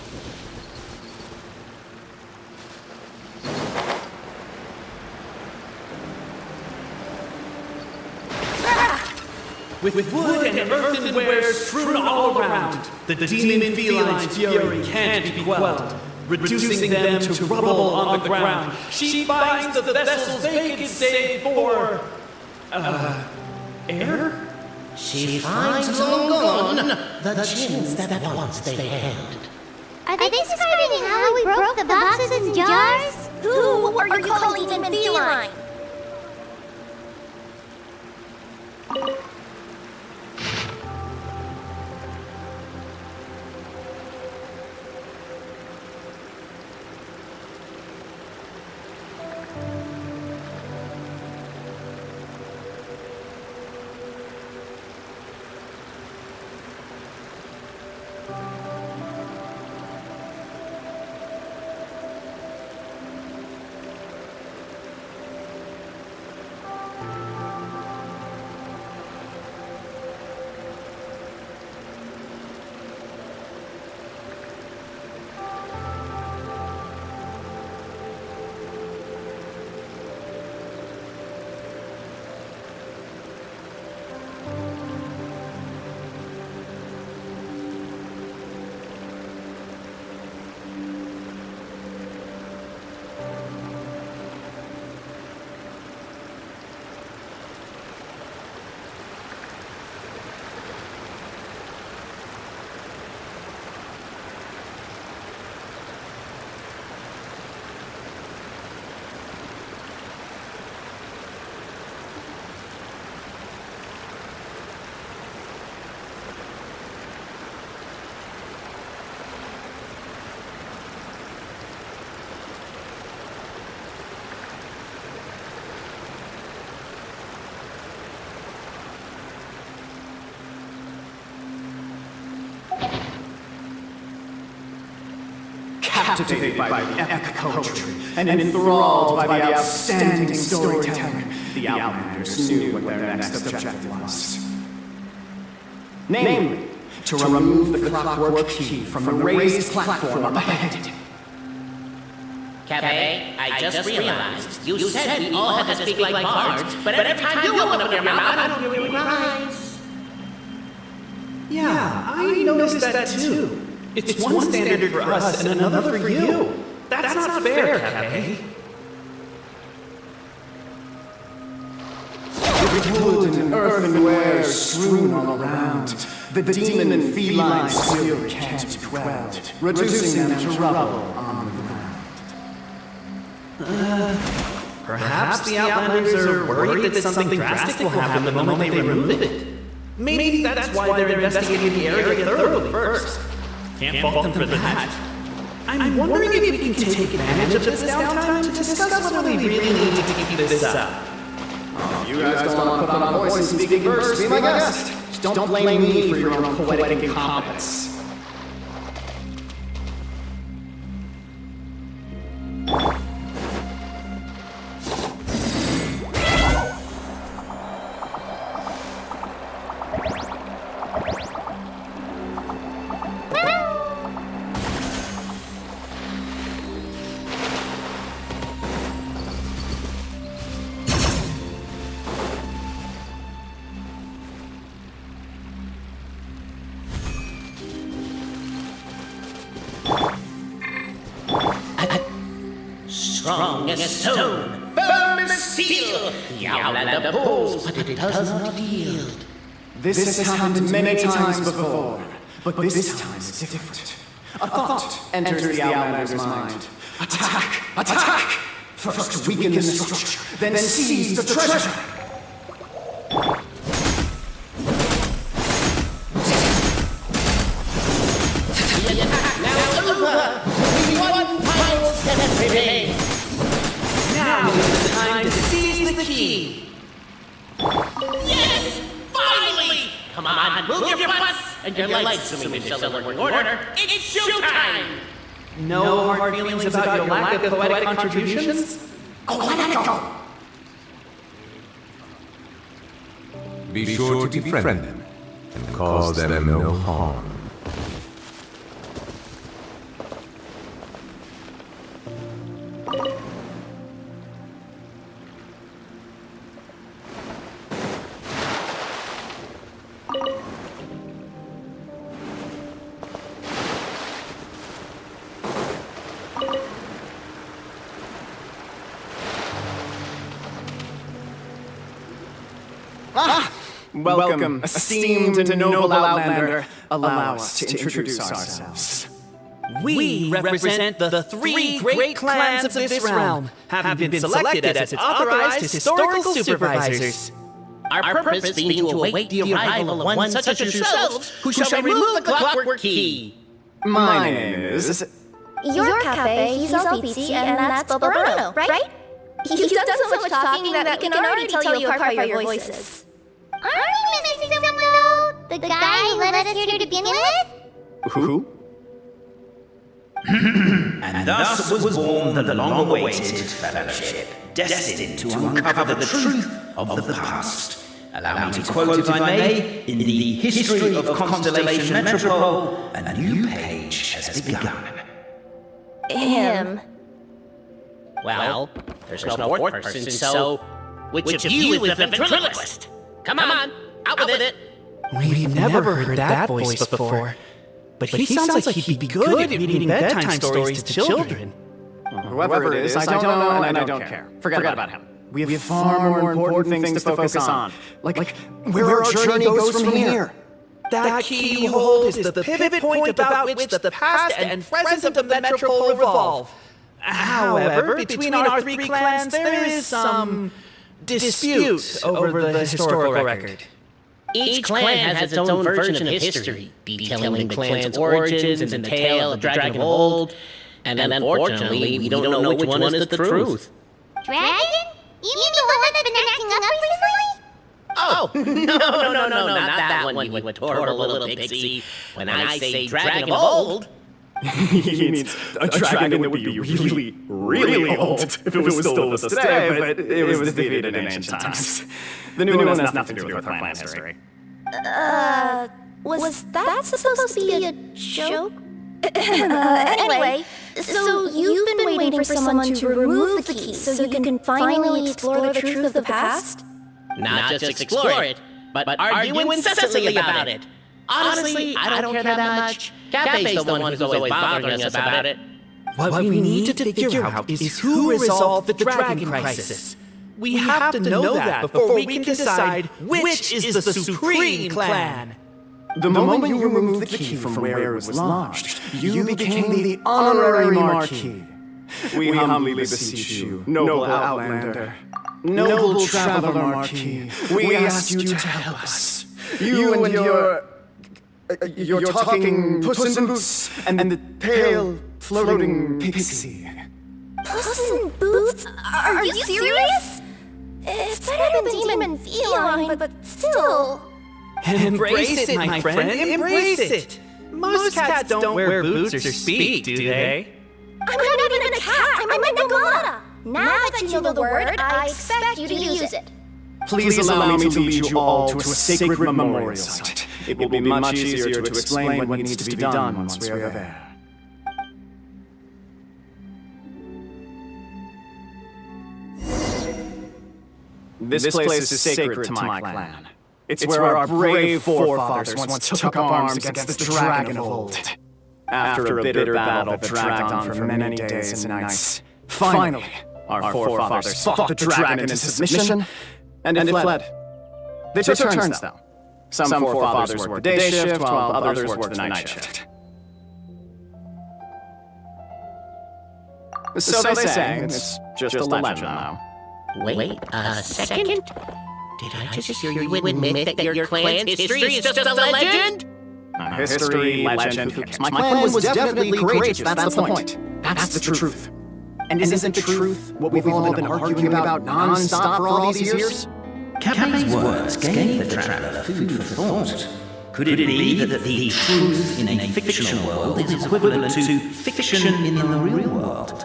With wood and earthenware strewn all around, the demon feline's fury can't be quelled. Reducing them to rubble on the ground, she finds the vessel's vacant save for... air? She finds long gone the chins that once they held. Are they describing how we broke the boxes and jars? Who are you calling demon feline? Captivated by the epic poetry and enthralled by the outstanding storytelling, the Outlanders knew what their next objective was. Namely, to remove the clockwork key from the raised platform up ahead. Cafe, I just realized you said we all had to speak like bards, but every time you open up your mouth, I don't really realize. Yeah, I noticed that too. It's one standard for us and another for you. That's not fair, Cafe. With wood and earthenware strewn all around, the demon and feline spirit can't be quelled, reducing them to rubble on the ground. Perhaps the Outlanders are worried that something drastic will happen the moment they remove it. Maybe that's why they're investigating the area thoroughly first. Can't fault them for that. I'm wondering if we can take advantage of this downtime to discuss whether we really need to keep this up. If you guys don't want to put on a voice and speak in verse, be my guest. Just don't blame me for your own poetic incompetence. Strong as stone, firm as steel, the Outlander pulls, but it does not yield. This has happened many times before, but this time is different. A thought enters the Outlander's mind. Attack! Attack! First weaken the structure, then seize the treasure! The attack now over! Only one final step remains. Now is the time to seize the key! Yes! Finally! Come on, move your butts and your legs so we can show them working order. It's showtime! No hard feelings about your lack of poetic contributions? Oh, let it go! Be sure to befriend them and cause them no harm. Welcome, esteemed and noble Outlander. Allow us to introduce ourselves. We represent the three great clans of this realm, having been selected as its authorized historical supervisors. Our purpose being to await the arrival of one such as yourselves, who shall remove the clockwork key. My name is... You're Cafe, he's Albizi, and that's Bobarano, right? You've done so much talking that we can already tell you apart by your voices. Aren't we missing someone, though? The guy who led us here to begin with? Who? And thus was born the long-awaited fellowship, destined to uncover the truth of the past. Allow me to quote, if I may, in the history of Constellation Metropole, a new page has begun. Him. Well, there's no fourth person, so which of you is the ventriloquist? Come on, out with it! We've never heard that voice before. But he sounds like he'd be good at reading bedtime stories to children. Whoever it is, I don't know and I don't care. Forget about him. We have far more important things to focus on. Like where our journey goes from here. That key you hold is the pivot point about which the past and present of the Metropole revolve. However, between our three clans, there is some dispute over the historical record. Each clan has its own version of history, detailing the clan's origins and the tale of the Dragon of Old. And unfortunately, we don't know which one is the truth. Dragon? You mean the one that's been acting up recently? Oh, no, not that one, you adorable little pixie. When I say Dragon of Old... He means a dragon that would be really, really old if it was still with us today, but it was defeated in ancient times. The new one has nothing to do with our clan history. Was that supposed to be a joke? Anyway, so you've been waiting for someone to remove the key so you can finally explore the truth of the past? Not just explore it, but argue incessantly about it. Honestly, I don't care that much. Cafe's the one who's always bothering us about it. What we need to figure out is who resolved the dragon crisis. We have to know that before we can decide which is the supreme clan. The moment you removed the key from where it was lodged, you became the honorary Marquis. We humbly beseech you, noble Outlander, noble Traveler Marquis, we ask you to help us. You and your talking Puss in Boots and the pale floating pixie. Puss in Boots? Are you serious? It's better than demon feline, but still... Embrace it, my friend, embrace it! Most cats don't wear boots or speak, do they? I'm not even a cat, I'm a Nagata! Now that you know the word, I expect you to use it. Please allow me to lead you all to a sacred memorial site. It will be much easier to explain what needs to be done once we are there. This place is sacred to my clan. It's where our brave forefathers once took up arms against the Dragon of Old. After a bitter battle that dragged on for many days and nights, finally, our forefathers fought the dragon into submission, and it fled. They took turns, though. Some forefathers worked the day shift, while others worked the night shift. So they say, it's just a legend now. Wait a second? Did I just hear you admit that your clan's history is just a legend? History, legend, who cares? My clan was definitely courageous, that's the point. That's the truth. And isn't the truth what we've all been arguing about non-stop for all these years? Capet's words gave the traveler food for thought. Could it be that the truth in a fictional world is equivalent to fiction in the real world?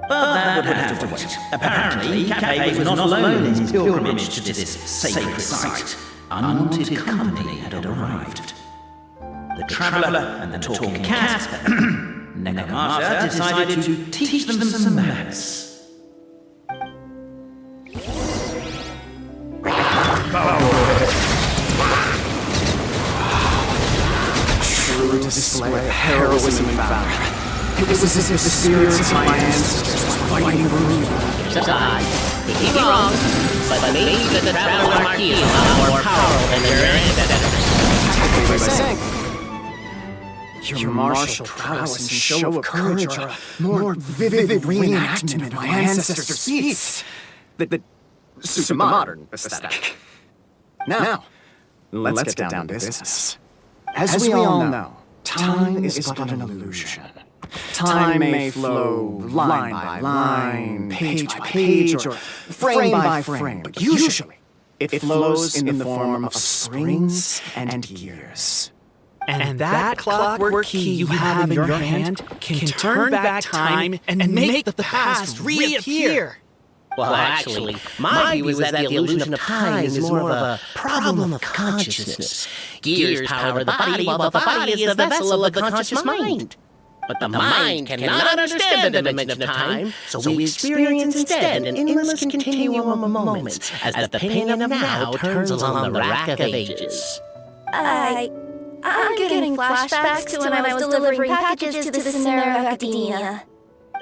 But that would have to wait. Apparently, Capet was not alone in his pilgrimage to this sacred site. Unwanted company had arrived. The traveler and the talking cat, Nekomata, decided to teach them some manners. True display of heroism and valor. It was as if the spirits of my ancestors were fighting for me. Could be wrong, but maybe the Traveler Marquis is a lot more powerful than your ancestors. Your martial prowess and show of courage are a more vivid reenactment of my ancestors' feats. The super modern aesthetic. Now, let's get down to business. As we all know, time is but an illusion. Time may flow line by line, page by page, or frame by frame, but usually it flows in the form of springs and gears. And that clockwork key you have in your hand can turn back time and make the past reappear. Well, actually, my view is that the illusion of time is more of a problem of consciousness. Gears power the body, while the body is the vessel of the conscious mind. But the mind cannot understand the dimension of time, so we experience instead an endless continuum of moments, as the painting of now turns along the rack of ages. I'm getting flashbacks to when I was delivering packages to the Simulanka Academia.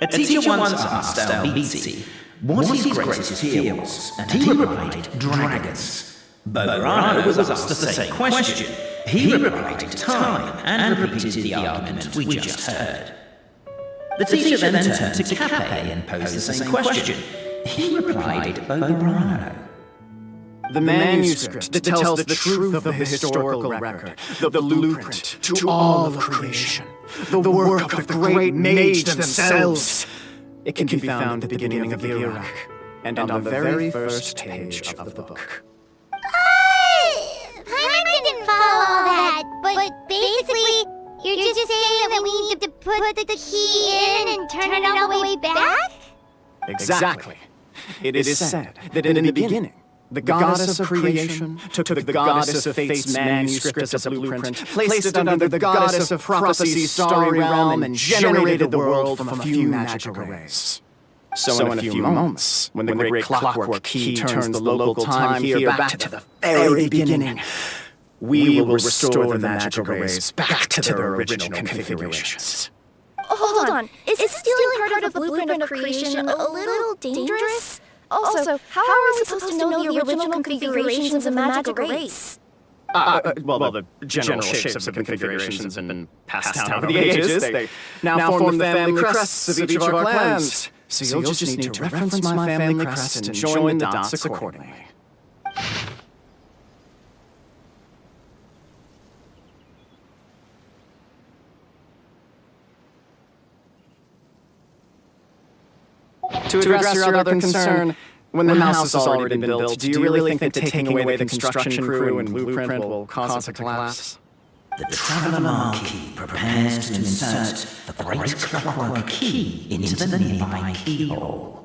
A teacher once asked Albizzi what his greatest fear was, and he replied, dragons. Bogarano was asked the same question. He replied, time, and repeated the argument we just heard. The teacher then turned to Cape and posed the same question. He replied, Bogarano. The manuscript that tells the truth of the historical record, the blueprint to all of creation, the work of the great mage themselves. It can be found at the beginning of the Iraq, and on the very first page of the book. I didn't follow all that, but basically, you're just saying that we need to put the key in and turn it all the way back? Exactly. It is said that in the beginning, the goddess of creation took the goddess of fate's manuscript as a blueprint, placed it under the goddess of prophecy's starry realm, and generated the world from a few magical rays. So in a few moments, when the great clockwork key turns the local time here back to the very beginning, we will restore the magical rays back to their original configurations. Hold on. Is stealing part of the blueprint of creation a little dangerous? Also, how are we supposed to know the original configurations of the magical race? Well, the general shapes of the configurations have been passed down over the ages. They now form the family crests of each of our clans. So you'll just need to reference my family crest and join the dots accordingly. To address your other concern, when the house has already been built, do you really think that taking away the construction crew and blueprint will cause it to collapse? The Traveler Marquis prepares to insert the great clockwork key into the nearby keyhole.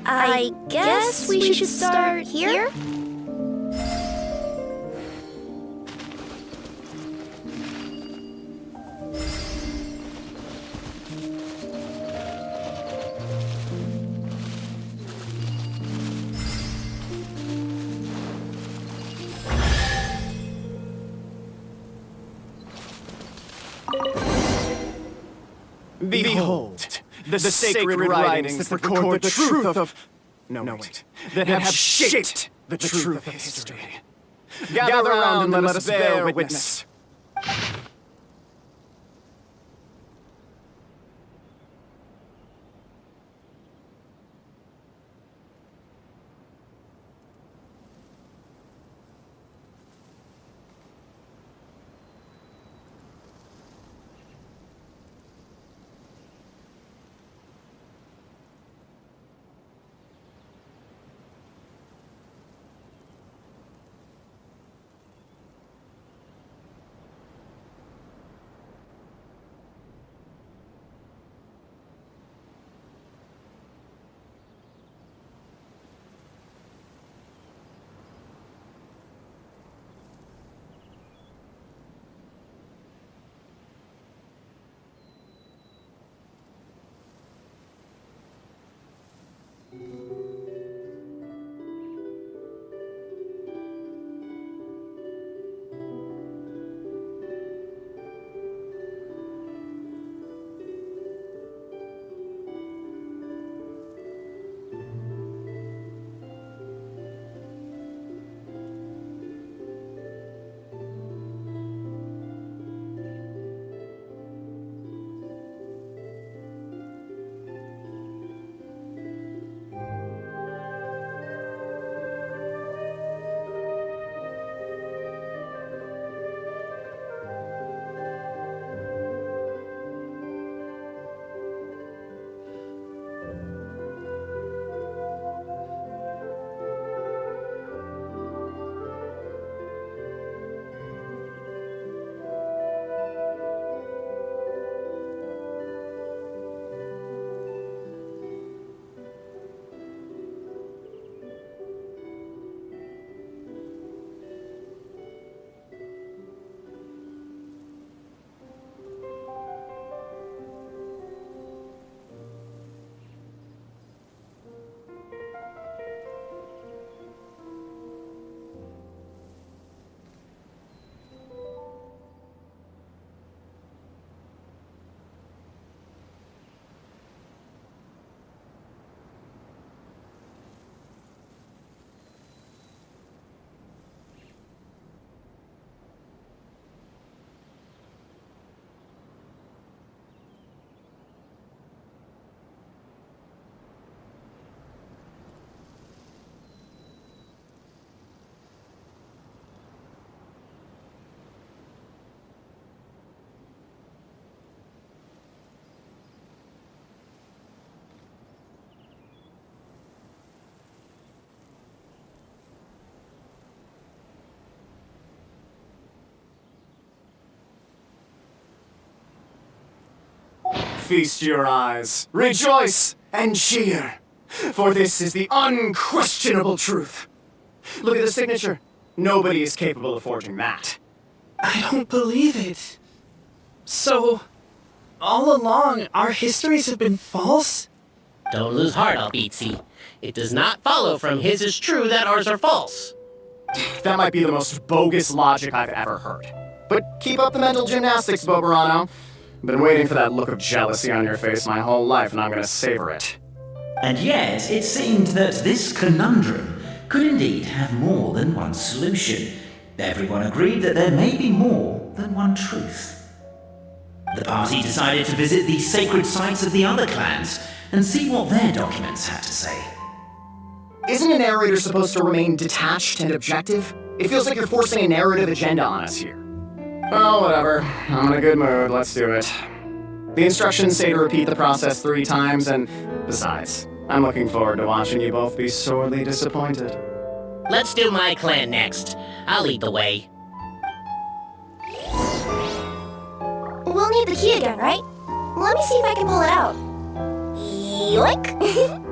I guess we should start here? Behold, the sacred writings that record the truth of... No, wait. That have shaped the truth of history. Gather around and let us bear witness. feast your eyes, rejoice and cheer, for this is the unquestionable truth. Look at the signature. Nobody is capable of forging that. I don't believe it. So, all along, our histories have been false? Don't lose heart, Albizzi. It does not follow from his is true that ours are false. That might be the most bogus logic I've ever heard. But keep up the mental gymnastics, Boberano. Been waiting for that look of jealousy on your face my whole life, and I'm gonna savor it. And yet, it seemed that this conundrum could indeed have more than one solution. Everyone agreed that there may be more than one truth. The party decided to visit the sacred sites of the other clans and see what their documents had to say. Isn't a narrator supposed to remain detached and objective? It feels like you're forcing a narrative agenda on us here. Well, whatever. I'm in a good mood. Let's do it. The instructions say to repeat the process 3 times, and besides, I'm looking forward to watching you both be sorely disappointed. Let's do my clan next. I'll lead the way. We'll need the key again, right? Let me see if I can pull it out. Yoink!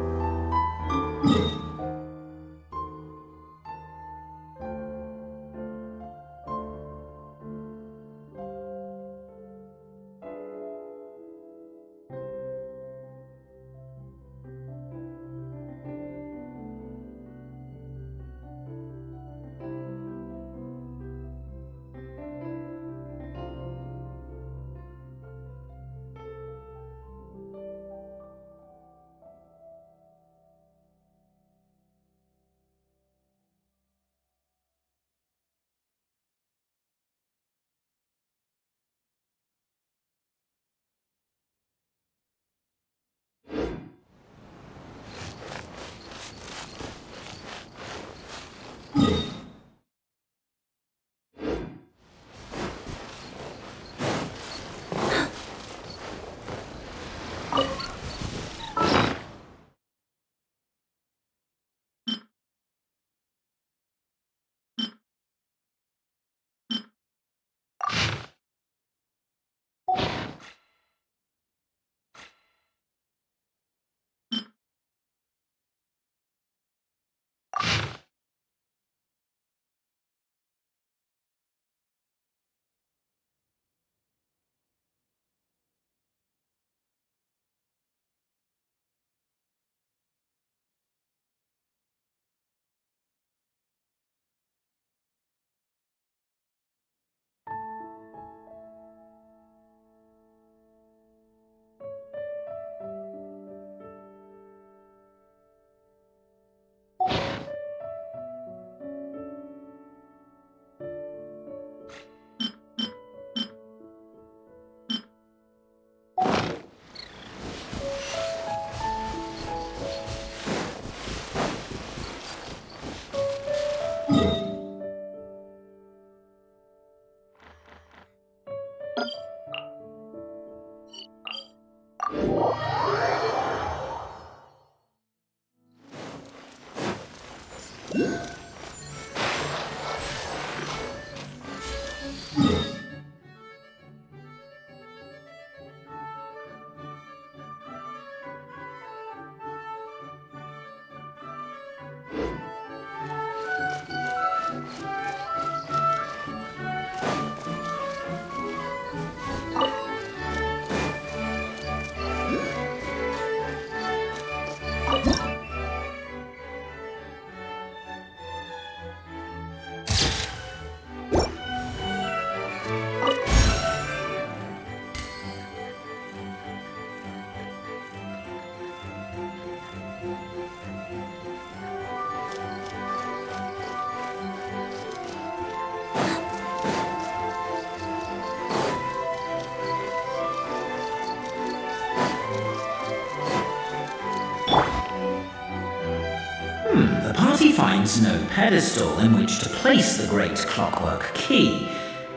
The party finds no pedestal in which to place the great clockwork key,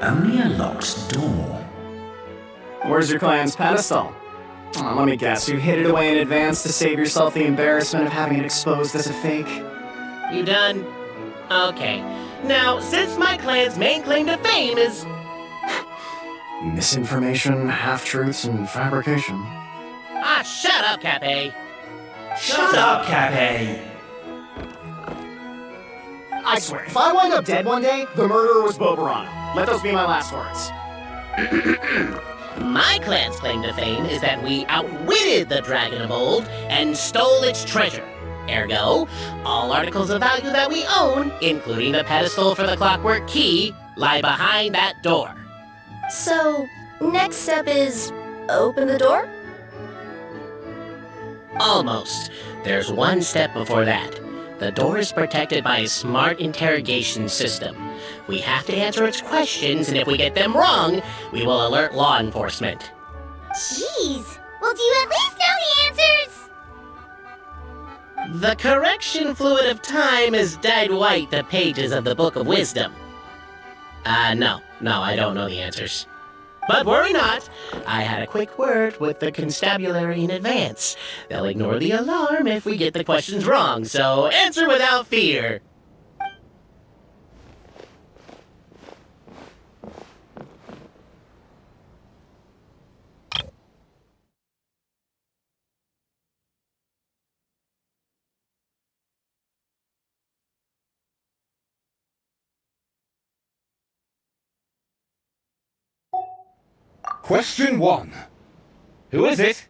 only a locked door. Where's your clan's pedestal? Oh, let me guess, you hid it away in advance to save yourself the embarrassment of having it exposed as a fake? You done? Okay. Now, since my clan's main claim to fame is... Misinformation, half-truths, and fabrication. Ah, shut up, Cafe. Shut up, Cafe. I swear, if I wind up dead one day, the murderer was Bobarano. Let those be my last words. My clan's claim to fame is that we outwitted the Dragon of Old and stole its treasure. Ergo, all articles of value that we own, including the pedestal for the clockwork key, lie behind that door. So, next step is open the door? Almost. There's one step before that. The door is protected by a smart interrogation system. We have to answer its questions, and if we get them wrong, we will alert law enforcement. Jeez. Well, do you at least know the answers? The correction fluid of time has dyed white the pages of the Book of Wisdom. No, I don't know the answers. But worry not, I had a quick word with the constabulary in advance. They'll ignore the alarm if we get the questions wrong, so answer without fear. Question 1. Who is it?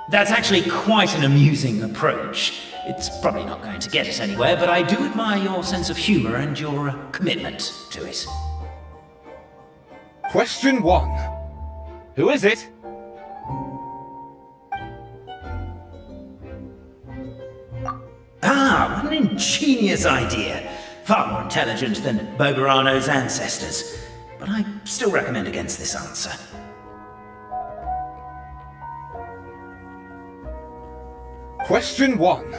That's actually quite an amusing approach. It's probably not going to get us anywhere, but I do admire your sense of humor and your commitment to it. Question 1. Who is it? Ah, what an ingenious idea. Far more intelligent than Bogarano's ancestors. But I still recommend against this answer. Question 1.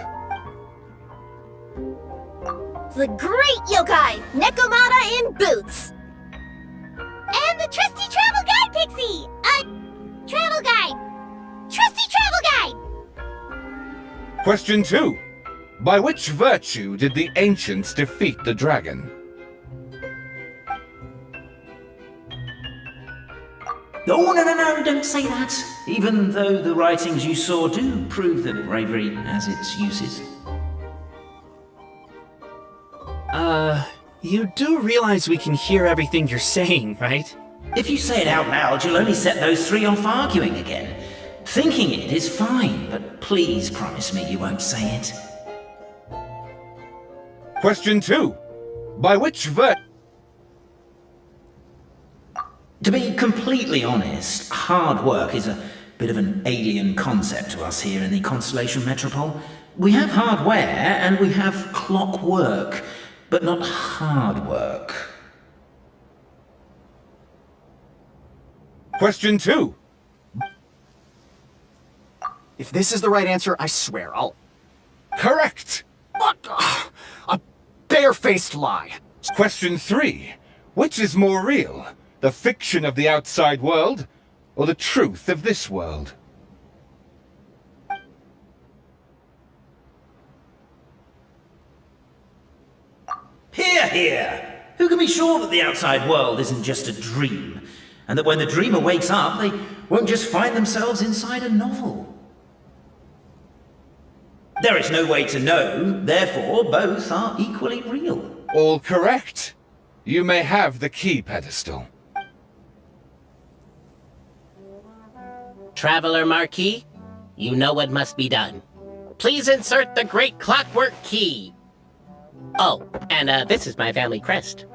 The great yokai, Nekomata in boots! And the trusty travel guide, Pixie! Travel guide! Trusty travel guide! Question 2. By which virtue did the ancients defeat the dragon? Oh, no, don't say that. Even though the writings you saw do prove that bravery has its uses. You do realize we can hear everything you're saying, right? If you say it out loud, you'll only set those three off arguing again. Thinking it is fine, but please promise me you won't say it. Question 2. By which virtue... To be completely honest, hard work is a bit of an alien concept to us here in the Constellation Metropole. We have hardware and we have clockwork, but not hard work. Question 2. If this is the right answer, I swear I'll... Correct! What? A barefaced lie. Question 3. Which is more real? The fiction of the outside world, or the truth of this world? Hear, hear! Who can be sure that the outside world isn't just a dream? And that when the dreamer wakes up, they won't just find themselves inside a novel? There is no way to know, therefore both are equally real. All correct. You may have the key pedestal. Traveler Marquis, you know what must be done. Please insert the great clockwork key. Oh, and this is my family crest.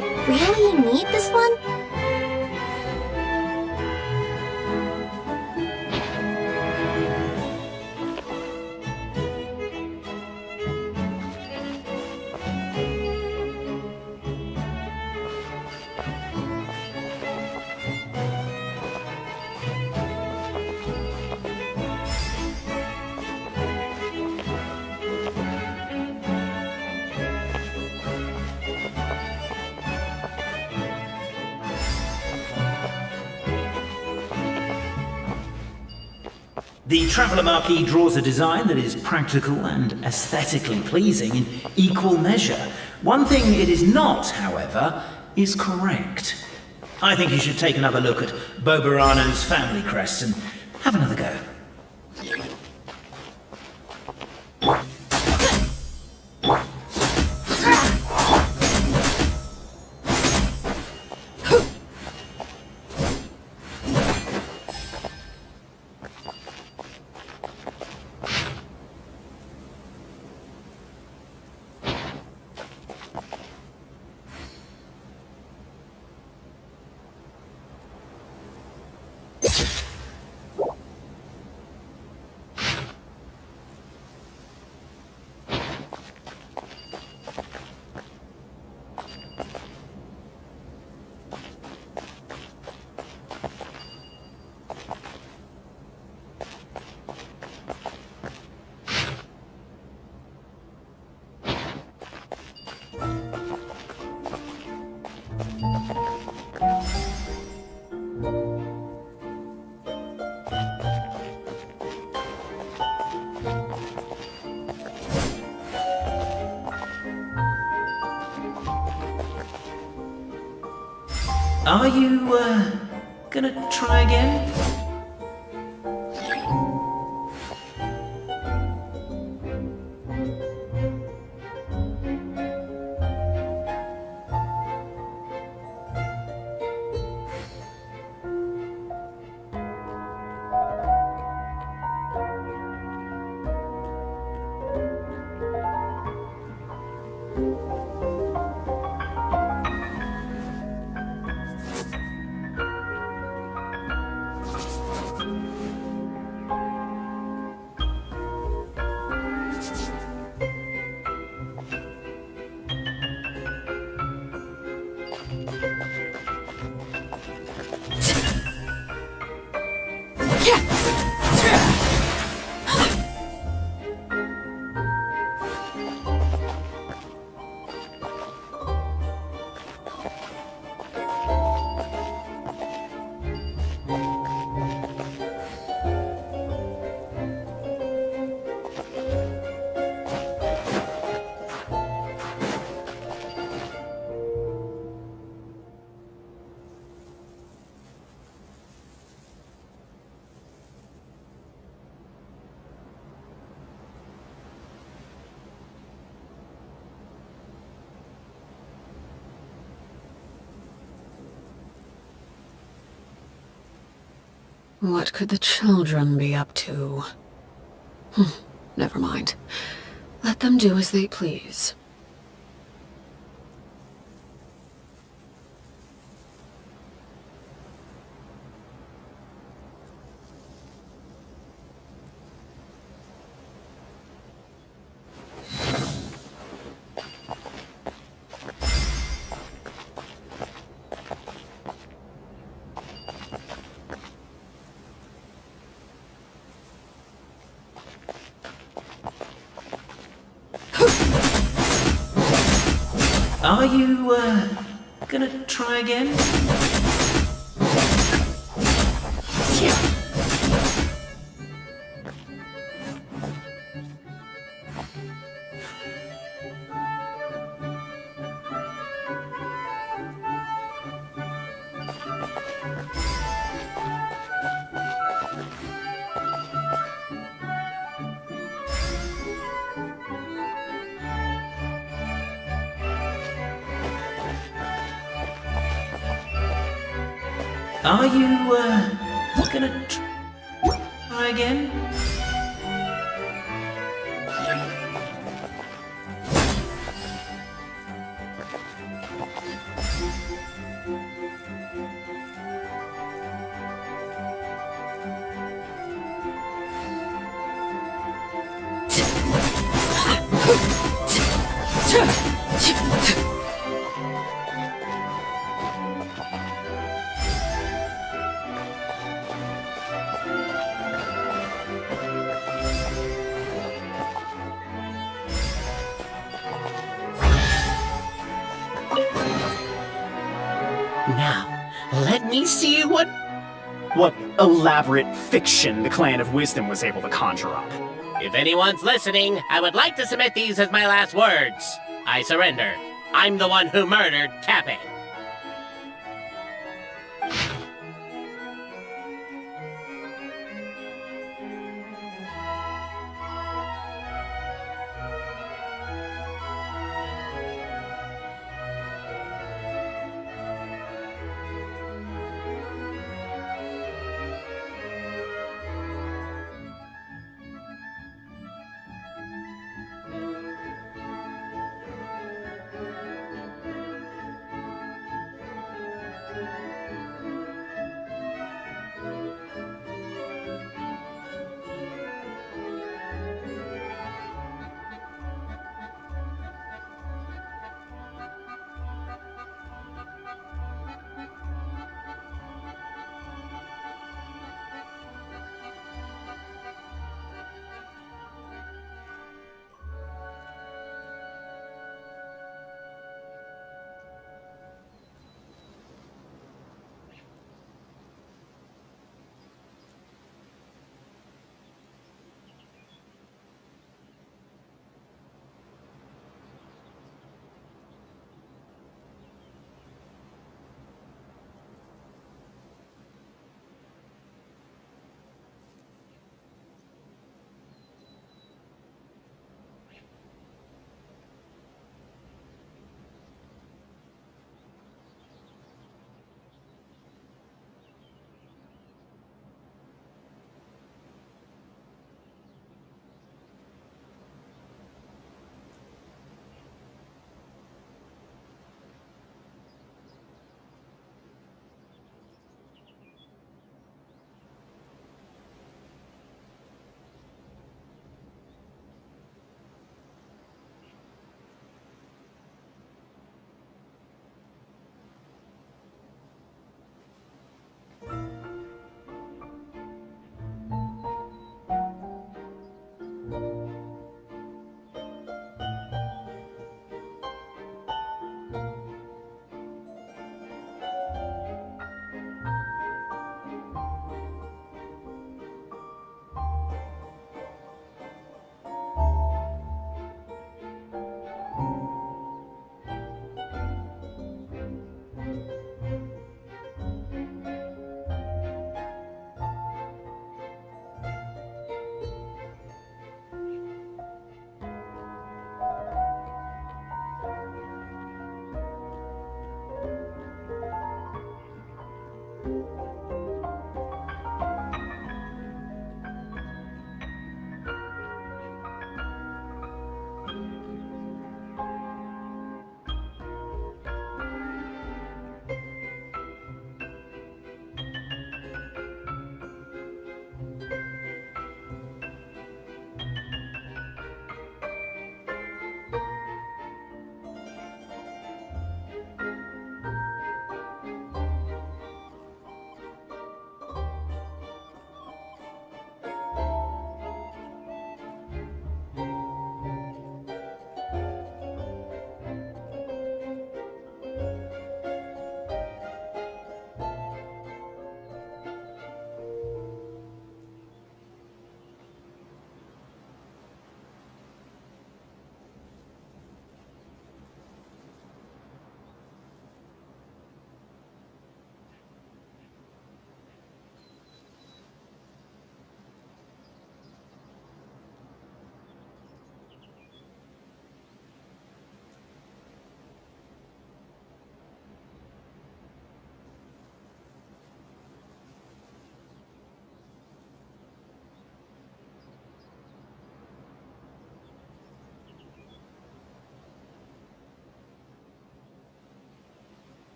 we really need this one? The Traveller Marquee draws a design that is practical and aesthetically pleasing in equal measure. One thing it is not, however, is correct. I think you should take another look at Bobarano's family crest and have another go. Are you, gonna try again? What could the children be up to? Never mind. Let them do as they please. Are you, gonna try again? Are you, gonna try again? Now, let me see what elaborate fiction the Clan of Wisdom was able to conjure up. If anyone's listening, I would like to submit these as my last words. I surrender. I'm the one who murdered Cappy.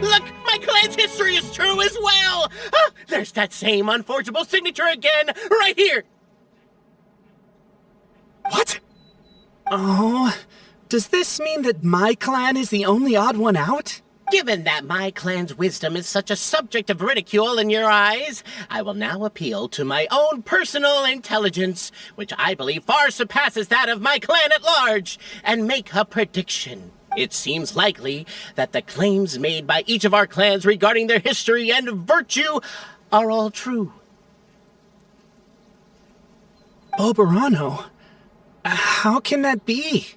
Look! My clan's history is true as well! Ah, there's that same unforgeable signature again, right here! What? Oh, does this mean that my clan is the only odd one out? Given that my clan's wisdom is such a subject of ridicule in your eyes, I will now appeal to my own personal intelligence, which I believe far surpasses that of my clan at large, and make a prediction. It seems likely that the claims made by each of our clans regarding their history and virtue are all true. Boberano? How can that be?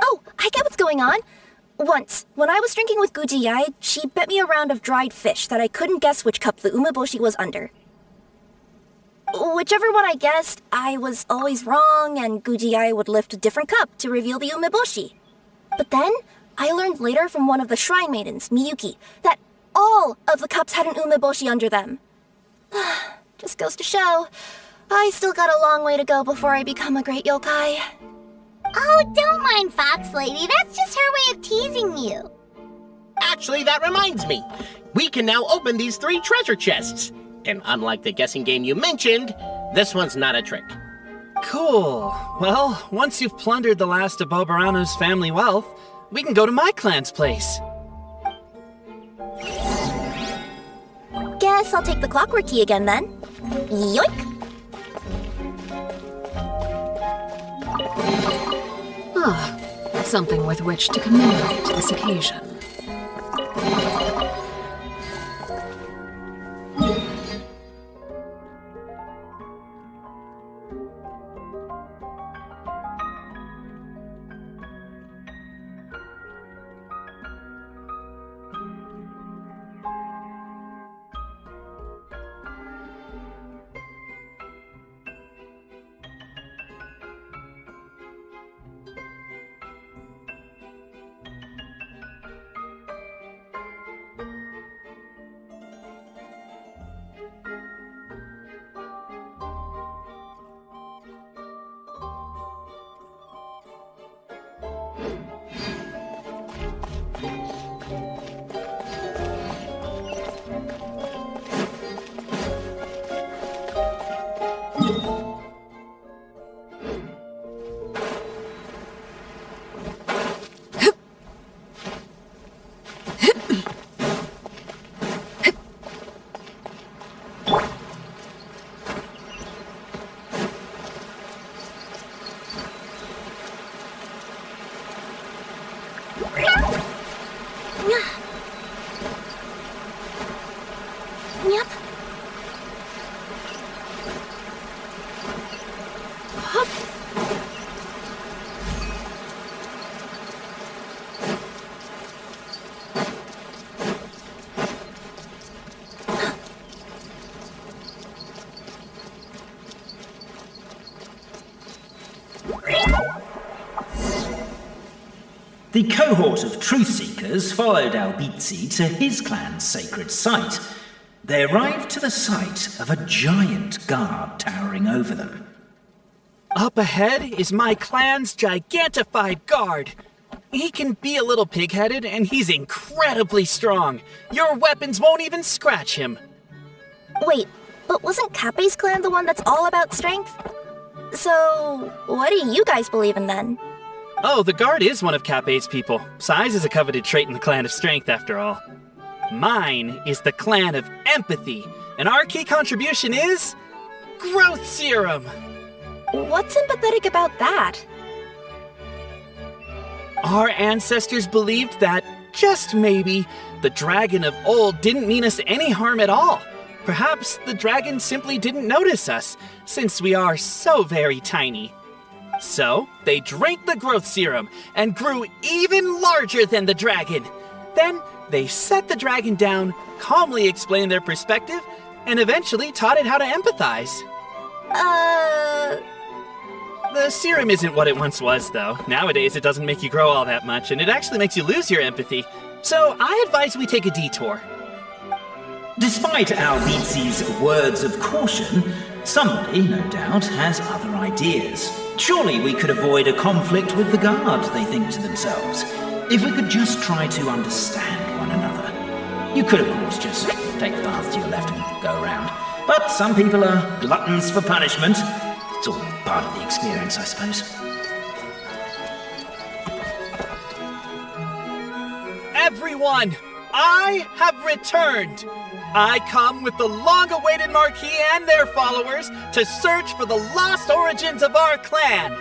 Oh, I get what's going on. Once, when I was drinking with Gujiyai, she bet me a round of dried fish that I couldn't guess which cup the umeboshi was under. Whichever one I guessed, I was always wrong, and Gujiyai would lift a different cup to reveal the umeboshi. But then, I learned later from one of the shrine maidens, Miyuki, that all of the cups had an umeboshi under them. Just goes to show, I still got a long way to go before I become a great yokai. Oh, don't mind Fox Lady. That's just her way of teasing you. Actually, that reminds me. We can now open these 3 treasure chests. And unlike the guessing game you mentioned, this one's not a trick. Cool. Well, once you've plundered the last of Boberano's family wealth, we can go to my clan's place. Guess I'll take the clockwork key again then. Yoink! Ah, something with which to commemorate this occasion. Yep. The cohort of truth seekers followed Albizzi to his clan's sacred site. They arrived to the site of a giant guard towering over them. Up ahead is my clan's gigantified guard. He can be a little pig-headed, and he's incredibly strong. Your weapons won't even scratch him. Wait, but wasn't Kappei's clan the one that's all about strength? So, what do you guys believe in then? Oh, the guard is one of Kappei's people. Size is a coveted trait in the clan of strength, after all. Mine is the clan of empathy, and our key contribution is growth serum. What's empathetic about that? Our ancestors believed that, just maybe, the dragon of old didn't mean us any harm at all. Perhaps the dragon simply didn't notice us, since we are so very tiny. So, they drank the growth serum and grew even larger than the dragon. Then, they set the dragon down, calmly explained their perspective, and eventually taught it how to empathize. The serum isn't what it once was, though. Nowadays, it doesn't make you grow all that much, and it actually makes you lose your empathy. So, I advise we take a detour. Despite Albizzi's words of caution, somebody, no doubt, has other ideas. Surely we could avoid a conflict with the guard, they think to themselves, if we could just try to understand one another. You could, of course, just take the path to your left and go around. But some people are gluttons for punishment. It's all part of the experience, I suppose. Everyone, I have returned. I come with the long-awaited Marquis and their followers to search for the lost origins of our clan.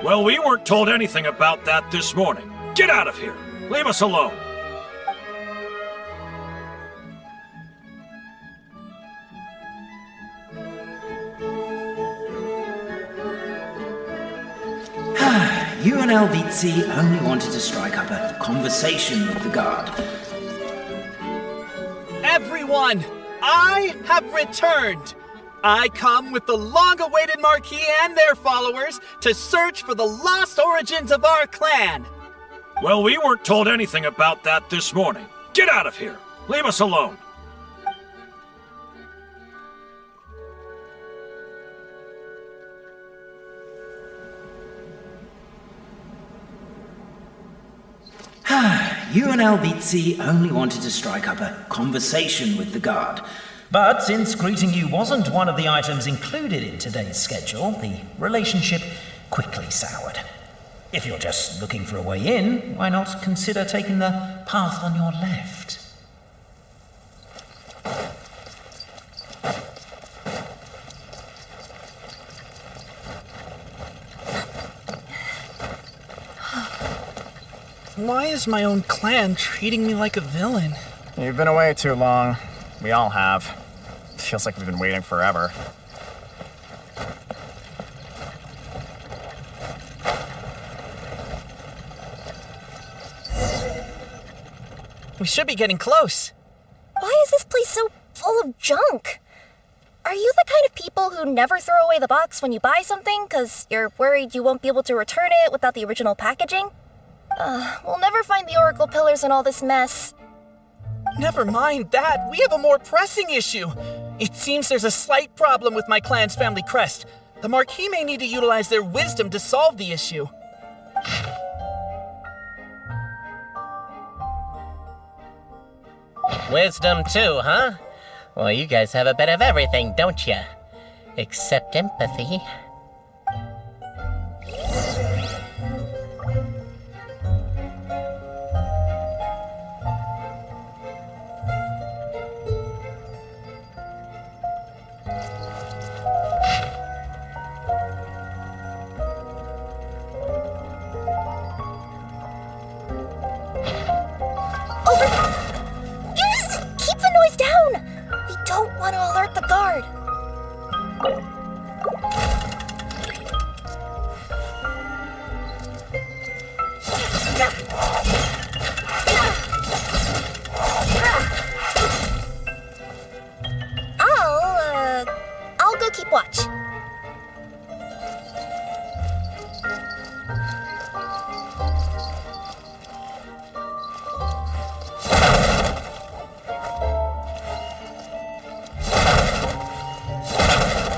Well, we weren't told anything about that this morning. Get out of here. Leave us alone. You and Albizzi only wanted to strike up a conversation with the guard. Everyone, I have returned. I come with the long-awaited Marquis and their followers to search for the lost origins of our clan. Well, we weren't told anything about that this morning. Get out of here. Leave us alone. You and Albizzi only wanted to strike up a conversation with the guard. But since greeting you wasn't one of the items included in today's schedule, the relationship quickly soured. If you're just looking for a way in, why not consider taking the path on your left? Why is my own clan treating me like a villain? You've been away too long. We all have. Feels like we've been waiting forever. We should be getting close. Why is this place so full of junk? Are you the kind of people who never throw away the box when you buy something because you're worried you won't be able to return it without the original packaging? We'll never find the Oracle Pillars in all this mess. Never mind that. We have a more pressing issue. It seems there's a slight problem with my clan's family crest. The Marquis may need to utilize their wisdom to solve the issue. Wisdom too, huh? Well, you guys have a bit of everything, don't you? Except empathy. Keep the noise down! We don't want to alert the guard. I'll go keep watch.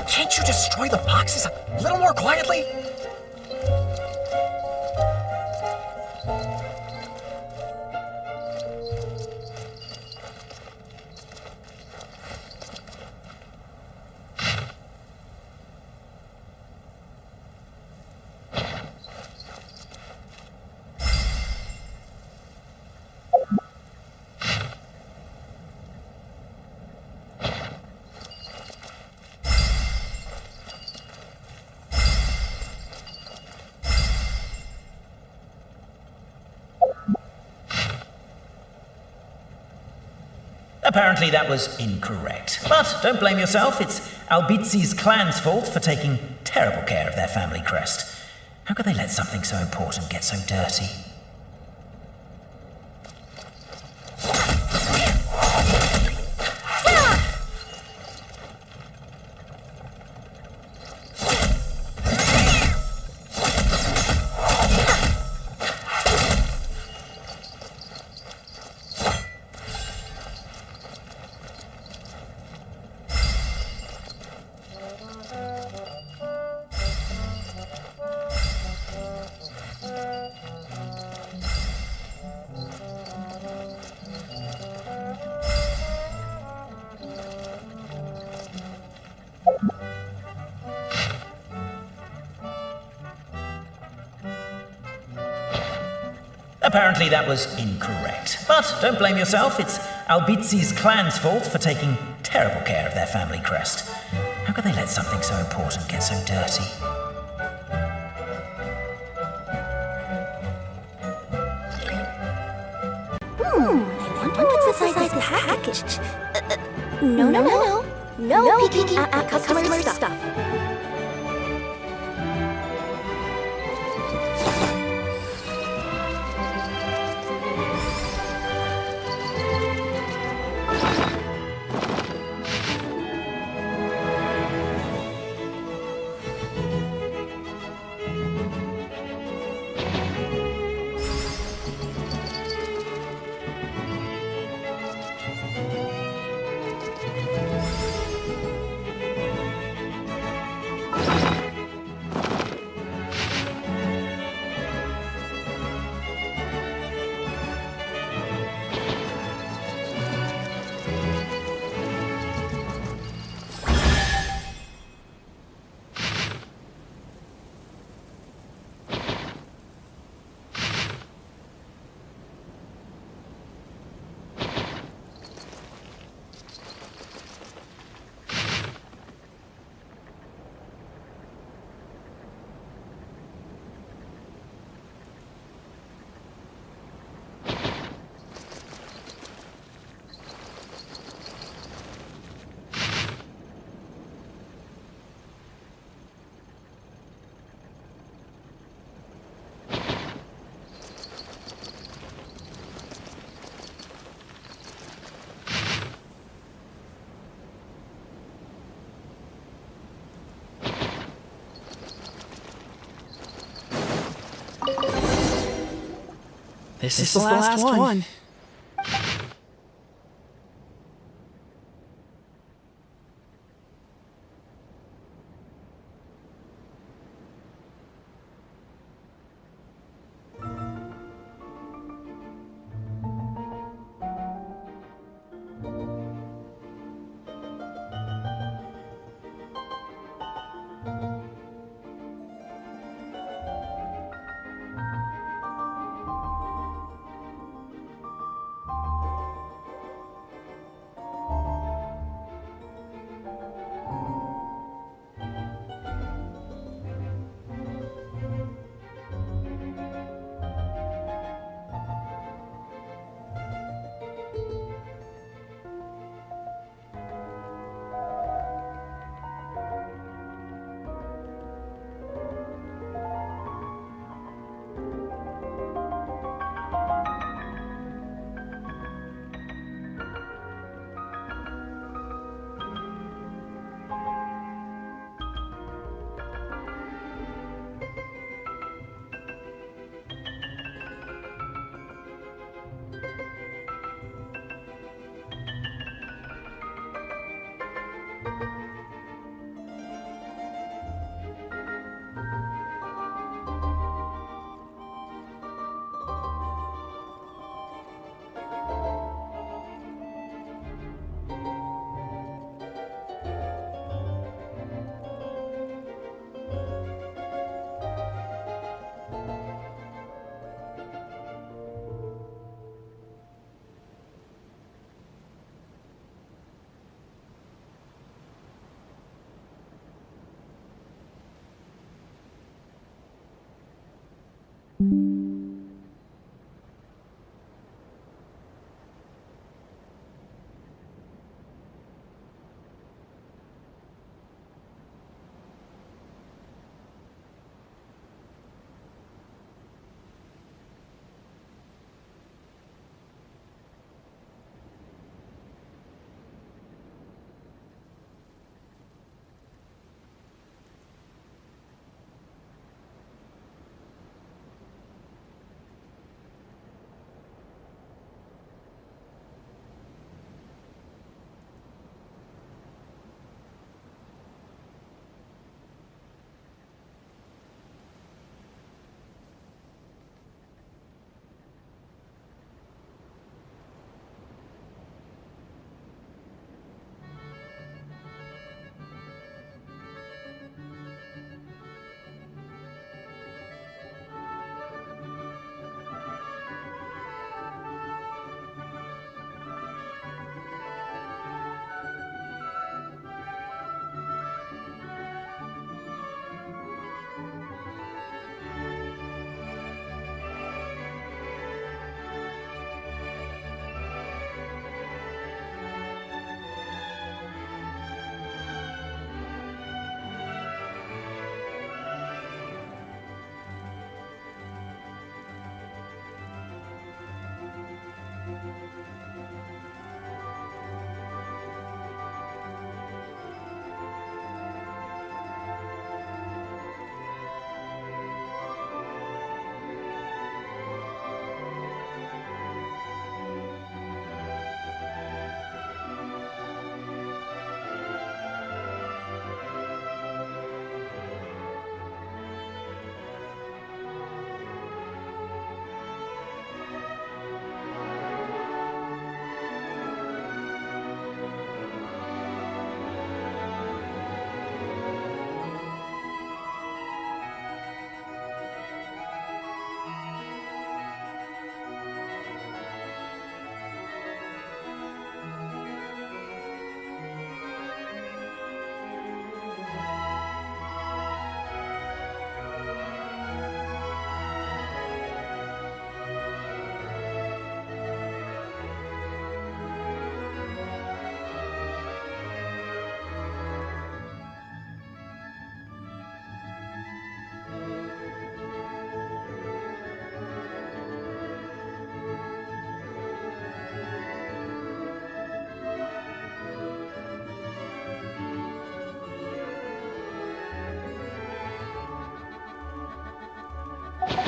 Can't you destroy the boxes a little more quietly? Apparently that was incorrect. But don't blame yourself, it's Albizzi's clan's fault for taking terrible care of their family crest. How could they let something so important get so dirty? Apparently that was incorrect. But don't blame yourself, it's Albizi's clan's fault for taking terrible care of their family crest. How could they let something so important get so dirty? I wonder what's inside this package. No peeking at customer stuff. This is the last one.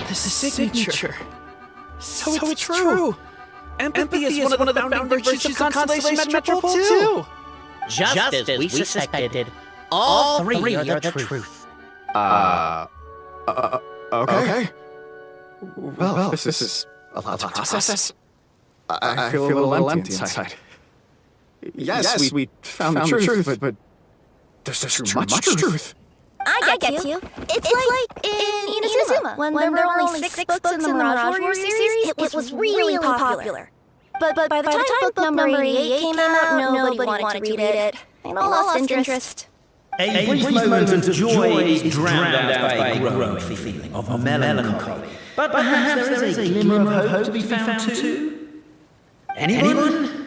The signature. So it's true. Empathy is one of the founding virtues of Constellation Metropole, too. Just as we suspected, all three are the truth. Okay. Well, this is a lot to process. I feel a little empty inside. Yes, we found the truth, but there's too much truth. I get you. It's like in Inazuma, when there were only 6 books in the Mirage Warrior series, it was really popular. But by the time book number 88 came out, nobody wanted to read it. They all lost interest. A brief moment of joy is drowned out by a growing feeling of melancholy. But perhaps there is a glimmer of hope to be found too? Anyone?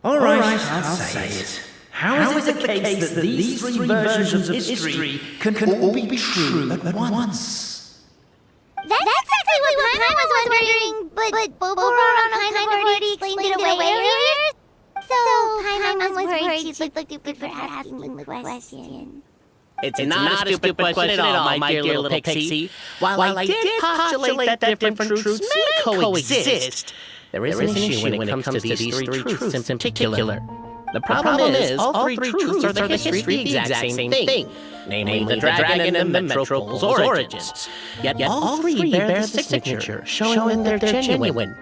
All right, I'll say it. How is it the case that these 3 versions of history can all be true at once? That's exactly what Paimon was wondering, but Boboron kind of already explained it away earlier. So Paimon was worried she'd look stupid for asking the question. It's not a stupid question at all, my dear little pixie. While I did postulate that different truths may coexist, there is an issue when it comes to these 3 truths in particular. The problem is, all 3 truths are the history the exact same thing, namely the dragon and the Metropole's origins. Yet all 3 bear the signature, showing that they're genuine.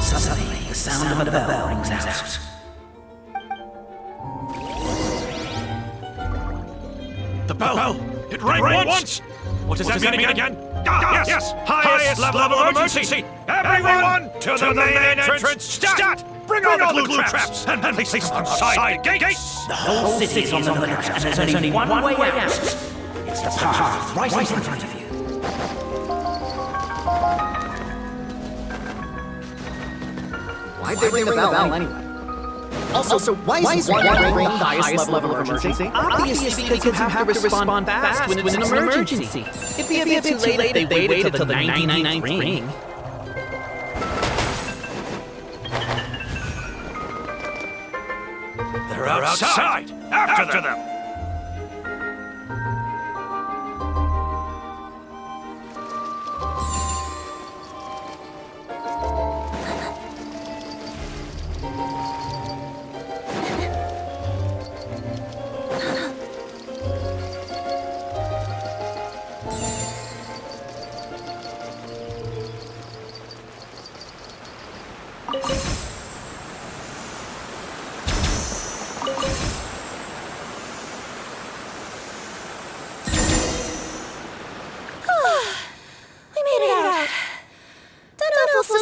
Suddenly, the sound of a bell rings out. The bell! It rang once! What does that mean again? Yes! Highest level of emergency! Everyone to the main entrance! Stat! Bring on the glue traps! And place them outside the gates! The whole city is on the lookout, and there's only one way out. It's the path right in front of you. Why'd they ring the bell anyway? Also, why is one ring the highest level of emergency? Obviously, because you have to respond fast when it's an emergency. It'd be a bit too late if they waited till the 99th ring. They're outside! After them!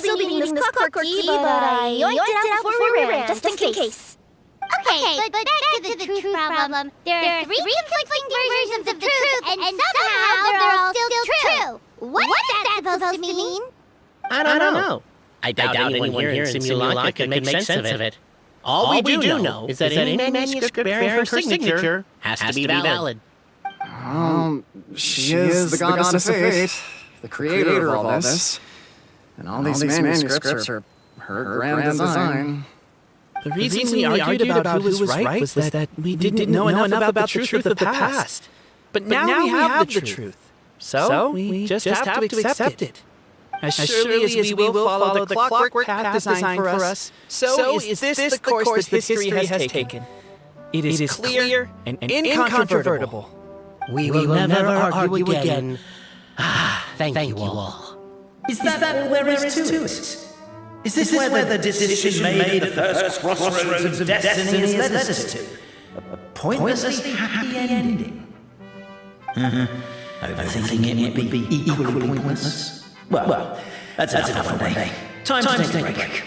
Still be needing this clockwork key, but I yoinked it out before we ran, just in case. Okay, but back to the truth problem. There are 3 conflicting versions of the truth, and somehow they're all still true. What is that supposed to mean? I don't know. I doubt anyone here in Simulanka can make sense of it. All we do know is that any manuscript bearing her signature has to be valid. She is the goddess of fate, the creator of all this. And all these manuscripts are her grand design. The reason we argued about who was right was that we didn't know enough about the truth of the past. But now we have the truth. So we just have to accept it. As surely as we will follow the clockwork path designed for us, so is this the course that history has taken. It is clear and incontrovertible. We will never argue again. Thank you all. Is that all there is to it? Is this where the decision made at the first crossroads of destiny has led us to? A pointlessly happy ending? Overthinking it would be equally pointless? Well, that's enough for one day. Time to take a break.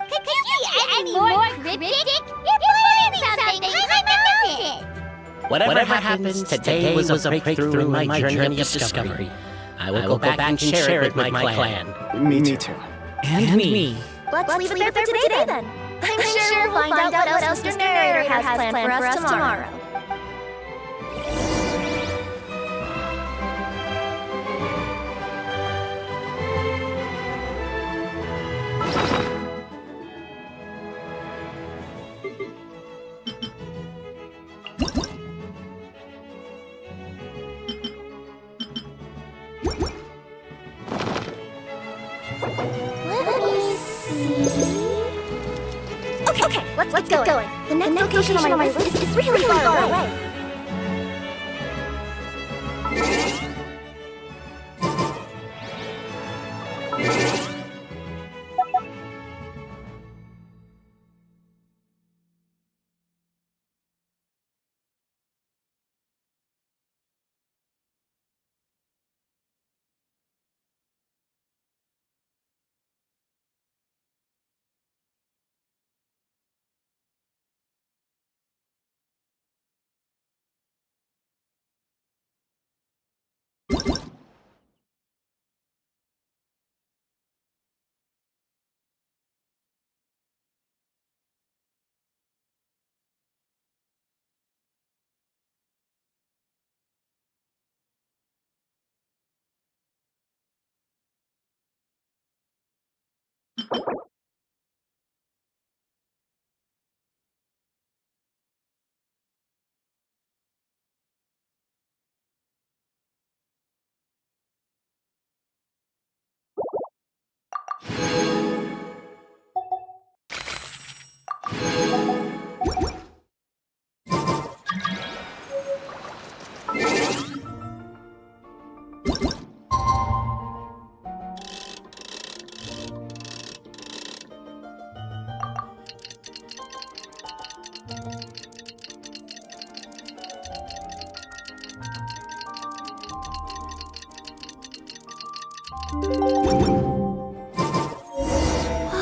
Could you be any more cryptic? You're planning something! I knows it! Whatever happens, today was a breakthrough in my journey of discovery. I will go back and share it with my clan. Me too. And me. Let's leave it there for today then. I'm sure we'll find out what else Mr. Narrator has planned for us tomorrow. Okay, let's get going. The next location on my list is really far away.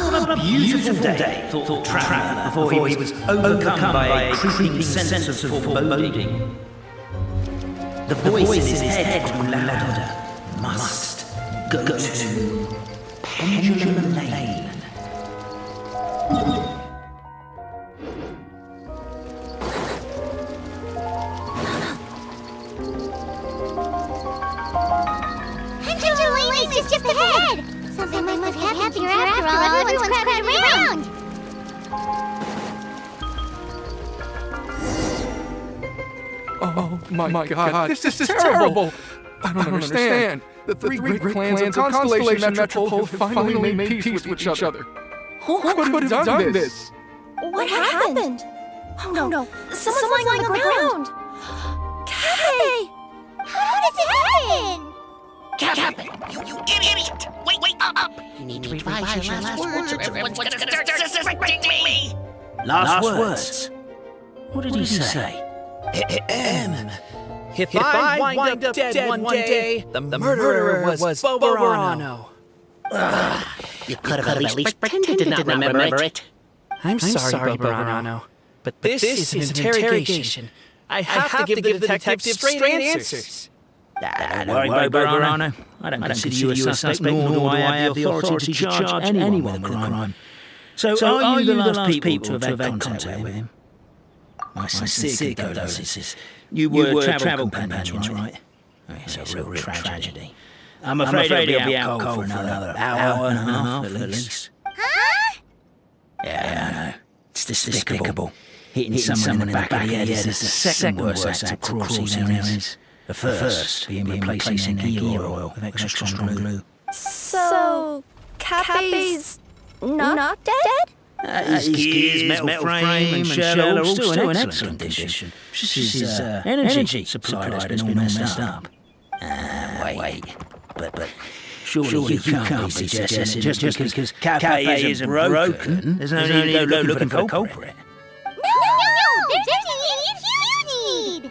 What a beautiful day, thought Traveller, before he was overcome by a creeping sense of foreboding. The voice in his head grew louder. Must go to Pendulum Lane. Pendulum Lane is just ahead! Something must have happened here after all. Everyone's crowded around! Oh my god, this is terrible! I don't understand. The three great clans of Constellation Metropole have finally made peace with each other. Who could have done this? What happened? Oh no, someone's lying on the ground! Cappy! How did this happen? Captain, you idiot! Wait up! You need to revise your last words or everyone's gonna start suspecting me! Last words? What did he say? If I wind up dead one day, the murderer was Boborano. You could have at least pretended to not remember it. I'm sorry, Boborano, but this is an interrogation. I have to give the detective straight answers. Don't worry, Boborano. I don't consider you a suspect, nor do I have the authority to charge anyone with a crime. So are you the last people to have had contact with him? My sincere condolences. You were travel companions, right? It's a real tragedy. I'm afraid he'll be out cold for another hour and a half at least. Huh? Yeah, I know. It's despicable. Hitting someone in the back of the head is the second worst act of cruelty there is. The first being replacing their gear oil with extra strong glue. So, Cappy's not dead? His gears, metal frame and shell are all still in excellent condition. His energy supply has been all messed up. Wait. But surely you can't be suggesting just because Cafe isn't broken, there's no need to go looking for the culprit. No! There's the idiot you need!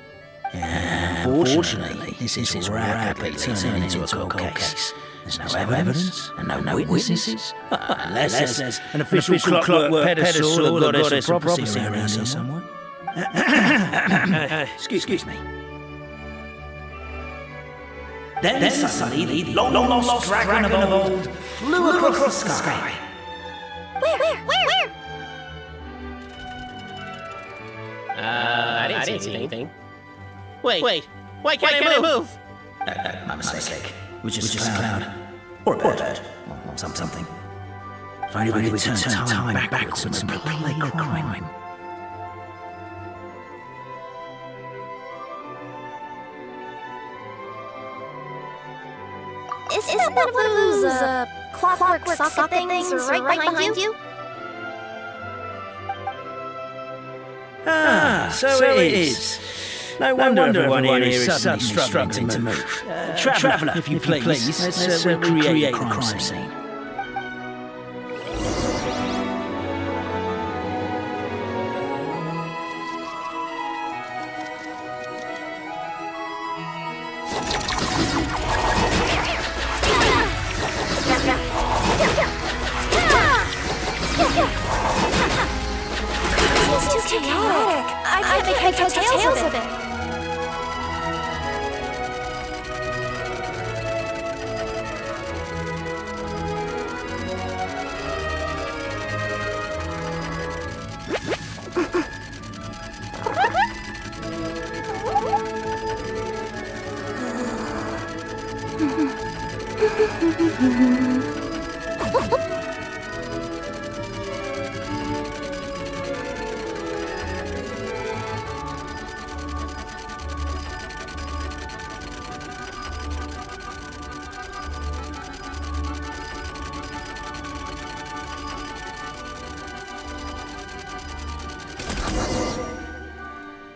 Unfortunately, this is rapidly turning into a cold case. There's no evidence and no witnesses. Unless there's an official clockwork pedestal that got us property around here somewhere. Excuse me. Then suddenly the long-lost dragon of old flew across the sky. Where? I didn't see anything. Wait, why can't I move? My mistake. It was just a cloud. Or a bird. Or something. If only we could turn time backwards and play a crime. Isn't that one of those clockwork socket things right behind you? So it is. No wonder everyone here is suddenly struggling to move. Traveller, if you please, let's recreate the crime scene. This is too chaotic. I can't make heads or tails of it.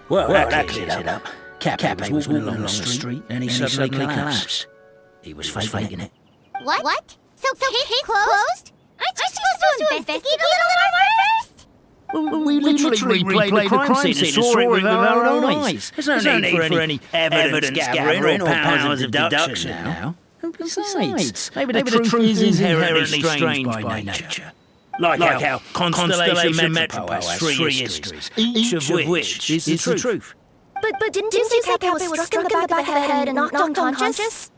Well, that cleared it up. Cappy was walking along the street, and he suddenly collapsed. He was faking it. What? So case closed? Aren't you supposed to investigate a little more first? We literally replayed the crime scene and saw it with our own eyes. There's no need for any evidence gathering or powers of deduction now. Besides, maybe the truth is inherently strange by nature. Like how Constellation Metropole has three histories, each of which is the truth. But didn't you say Cappy was struck in the back of the head and knocked unconscious?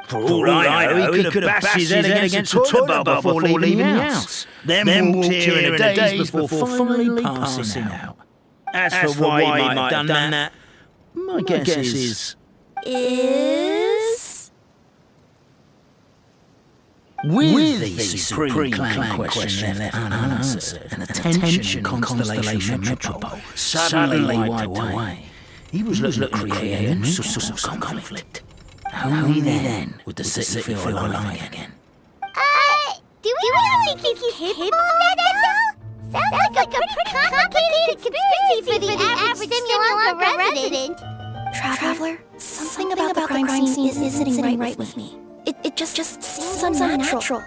For all I know, he could have bashed his head against the toilet bowl before leaving the house. Then walked here in a daze before finally passing out. As for why he might have done that, my guess is... With the Supreme Clan question left unanswered and the tension in Constellation Metropole suddenly wiped away, he was looking to create a new source of conflict. Only then would the city feel alive again. Do we really think he's capable of that, though? Sounds like a pretty complicated conspiracy for the average Simulanka resident. Traveler, something about the crime scene isn't sitting right with me. It just seems unnatural.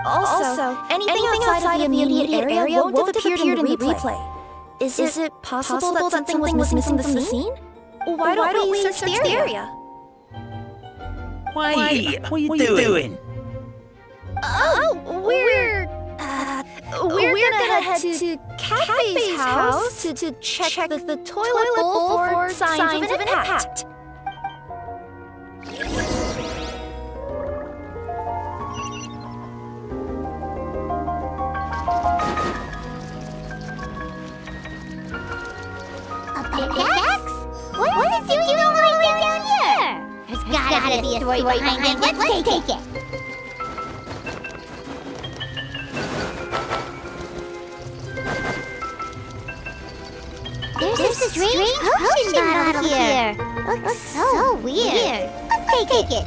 Also, anything outside of the immediate area won't have appeared in the replay. Is it possible that something was missing from the scene? Why don't we search the area? Wait, what are you doing? We're gonna head to Cappy's house to check the toilet bowl for signs of an impact. Pickaxe? What is he doing right down here? There's gotta be a story behind it. Let's take it. There's a strange potion bottle here. Looks so weird. Let's take it.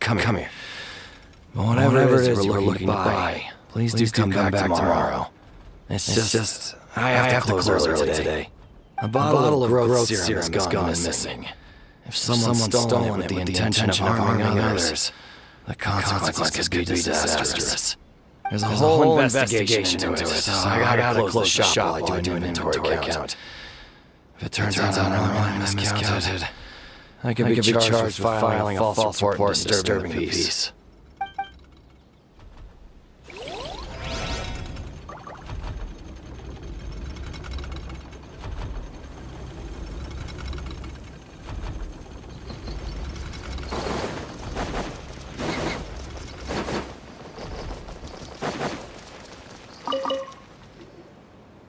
Come here. Whatever it is we're looking to buy, please do come back tomorrow. It's just I have to close early today. A bottle of growth serum has gone missing. If someone's stolen it with the intention of harming others, the consequences could be disastrous. There's a whole investigation into it, so I gotta close the shop while I do an inventory count. If it turns out I'm miscounted, I could be charged with filing a false report and disturbing the peace.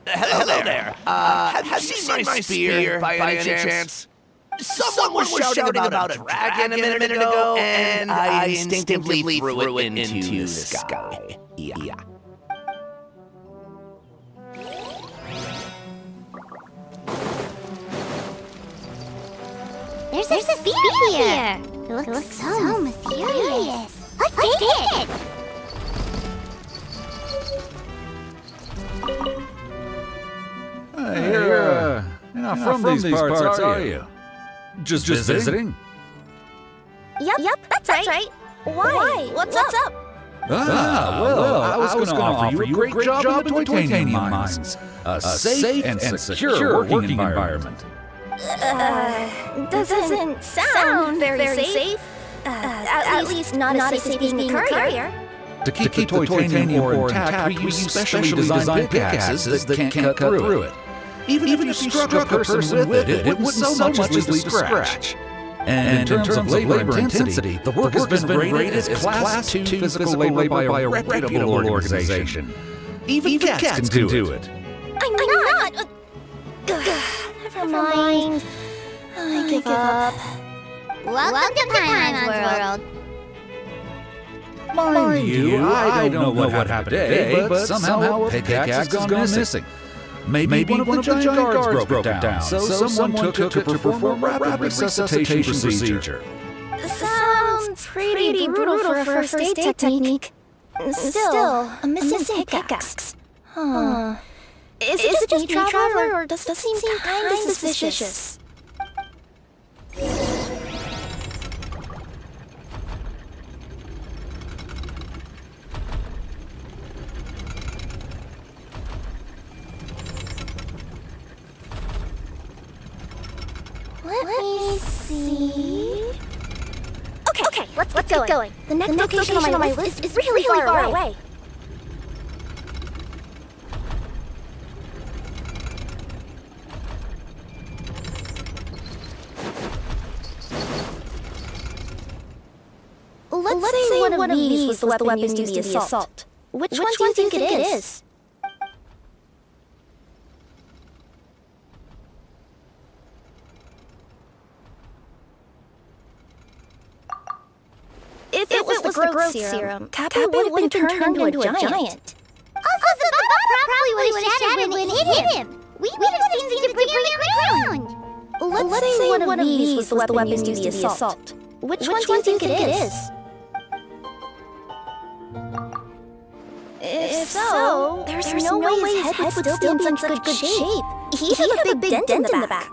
Hello there. Have you seen my spear by any chance? Someone was shouting about a dragon a minute ago, and I instinctively threw it into the sky. Yeah. There's a spear here. It looks so mysterious. Let's take it. You're not from these parts, are you? Just visiting? Yep, that's right. Why? What's up? Well, I was going to offer you a great job in the titanium mines. A safe and secure working environment. Doesn't sound very safe. At least not as safe as being a courier. To keep the titanium ore intact, we use specially designed pickaxes that can't cut through it. Even if you struck a person with it, it wouldn't so much as leave a scratch. And in terms of labor intensity, the work has been rated as Class 2 physical labor by a reputable organization. Even cats can do it. I'm not. Never mind. I give up. Welcome to Paimon's world. Mind you, I don't know what happened today, but somehow a pickaxe has gone missing. Maybe one of the giant guards broke it down, so someone took it to perform a rapid resuscitation procedure. Sounds pretty brutal for a first aid technique. Still, a missing pickaxe. Is it just me, Traveler, or does it seem kind of suspicious? Let me see. Okay, let's get going. The next location on my list is really far away. Let's say one of these was the weapon used in the assault. Which one do you think it is? If it was the growth serum, Cappy would have been turned into a giant. Also, the bomb probably would have shattered when it hit him. We would have seen the debris on the ground. Let's say one of these was the weapon used in the assault. Which one do you think it is? If so, there's no way his head would still be in such good shape. He'd have a big dent in the back.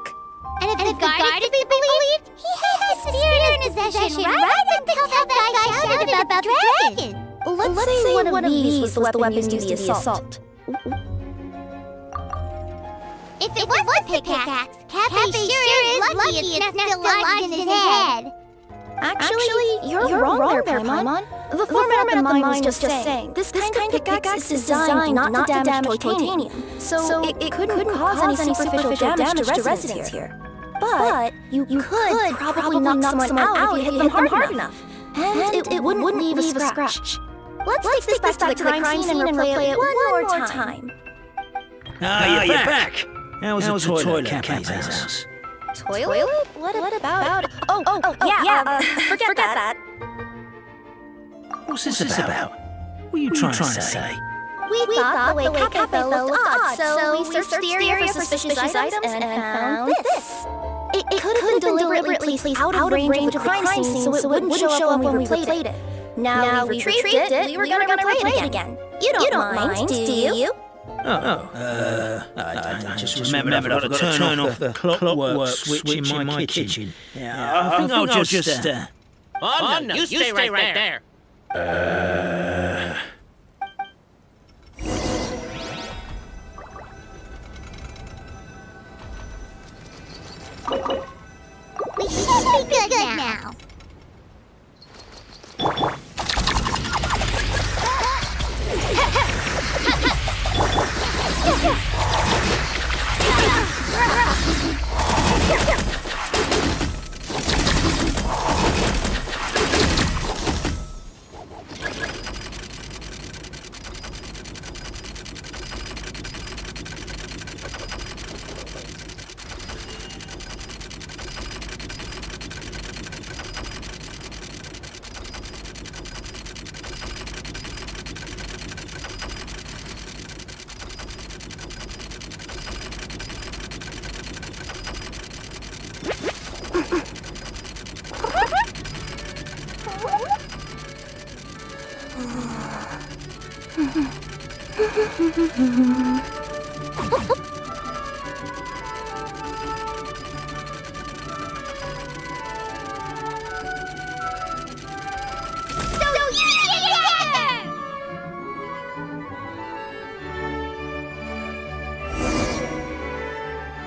And if the guard is to be believed, he had the spear in his possession right until that guy shouted about the dragon. Let's say one of these was the weapon used in the assault. If it was the pickaxe, Cappy sure is lucky it's still lodged in his head. Actually, you're wrong there, Paimon. The format of the mine was just saying, this kind of pickaxe is designed not to damage titanium, so it couldn't cause any superficial damage to residents here. But you could probably knock someone out if you hit them hard enough, and it wouldn't leave a scratch. Let's take this back to the crime scene and replay it one more time. You're back. How was the toilet at Cappy's house? Toilet? What about it? Oh, yeah, forget that. What's this about? What are you trying to say? We thought the way Cafe looked odd, so we searched the area for suspicious items and found this. It could have been deliberately placed out of range of the crime scene so it wouldn't show up when we replayed it. Now we retrieved it, we were gonna replay it again. You don't mind, do you? I just remembered I've got to turn off the clockwork switch in my kitchen. Yeah, I think I'll just... Oh, no, you stay right there. We should be good now.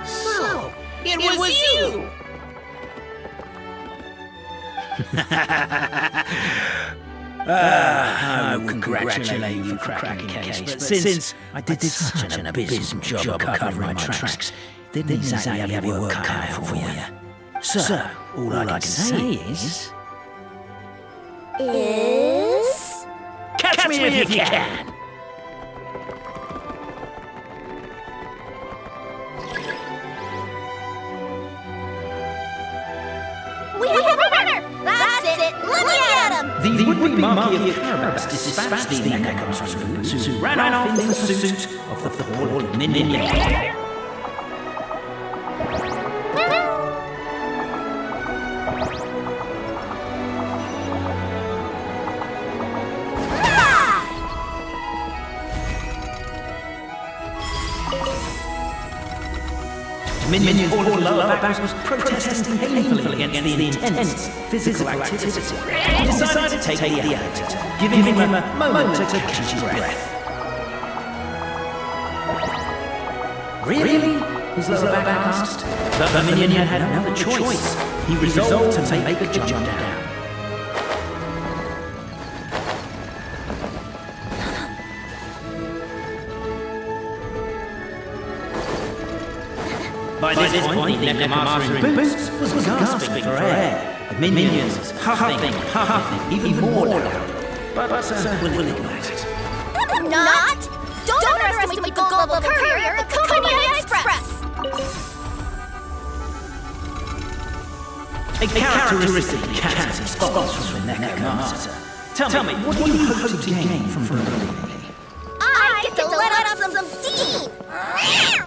So, it was you! I will congratulate you for cracking the case, but since I did such an abysmal job of covering my tracks, didn't exactly have your work cut out for you. So, all I can say is... Catch me if you can! We have a runner! That's it! Look at him! The would-be Marquis of Carabas dispatched the necromancer who ran off in pursuit of the fallen minion. Minion fallen lower back was protesting painfully against the intense physical activity. He decided to take the act, giving him a moment to catch his breath. Really? His lower back asked. But the minion had another choice. He resolved to make the jump down. By this point, the necromancer in boots was gasping for air. The minions huffing, even more loud. But willing at it. I'm not! Don't underestimate the gold-level courier, the Company Express! A characteristic cat spots from the necromancer. Tell me, what do you hope to gain from believing me? I get to let off some steam! Ha!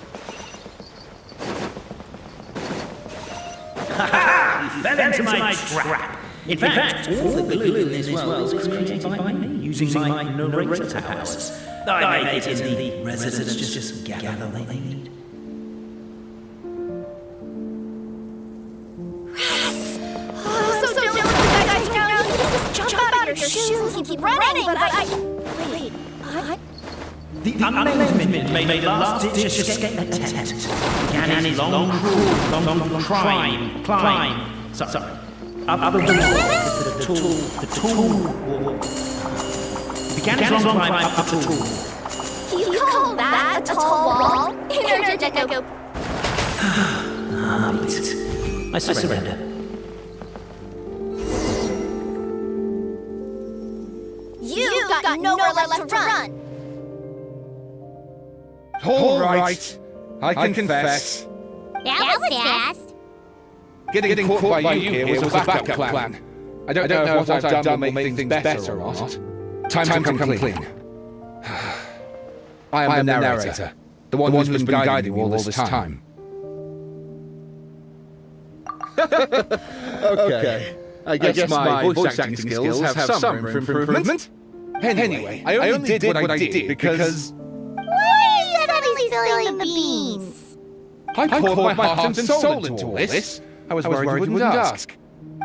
You fell into my trap. In fact, all the glue in this world is created by me, using my narrator powers. I make it in the residents just gather what they need. I'm so jealous of you guys now. You just jump out of your shoes and keep running, but Wait, The unnamed minion made a last-ditch escape attempt. Began his long climb. Sorry. Up the wall. The tall. Began his long climb up the tall. You call that a tall wall? Energetic. I surrender. You've got nowhere left to run. All right. I confess. That was fast. Getting caught by you here was a backup plan. I don't know if what I've done will make things better or not. Time to come clean. I am the narrator, the one who's been guiding you all this time. Okay. I guess my voice acting skills have some room for improvement. Anyway, I only did what I did because... Why are you suddenly spilling the beans? I poured my heart and soul into all this. I was worried you wouldn't ask.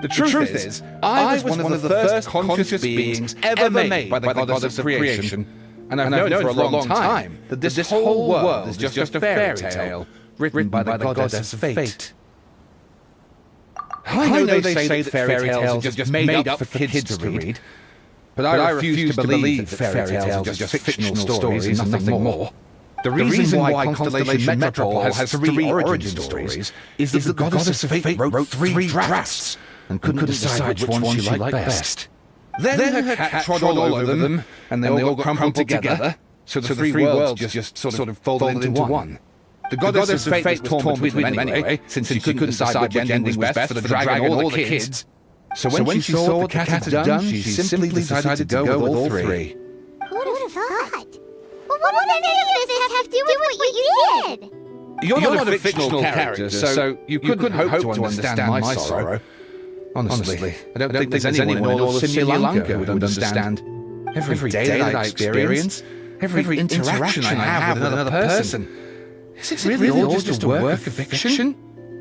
The truth is, I was one of the first conscious beings ever made by the goddess of creation. And I've known for a long time that this whole world is just a fairy tale written by the goddess of fate. I know they say that fairy tales are just made up for kids to read, but I refuse to believe that fairy tales are just fictional stories and nothing more. The reason why Constellation Metropole has 3 origin stories is that the goddess of fate wrote 3 drafts and couldn't decide which one she liked best. Then her cat trod all over them, and they all got crumpled together, so the 3 worlds just sort of folded into one. The goddess of fate was torn between them anyway, since she couldn't decide which ending was best for the dragon and all the kids. So when she saw what the cat had done, she simply decided to go with all 3. Who'd have thought? Well, what does any of this have to do with what you did? You're not a fictional character, so you couldn't hope to understand my sorrow. Honestly, I don't think there's anyone in all of Simulanka who would understand every day that I experience, every interaction I have with another person. Is it really all just a work of fiction?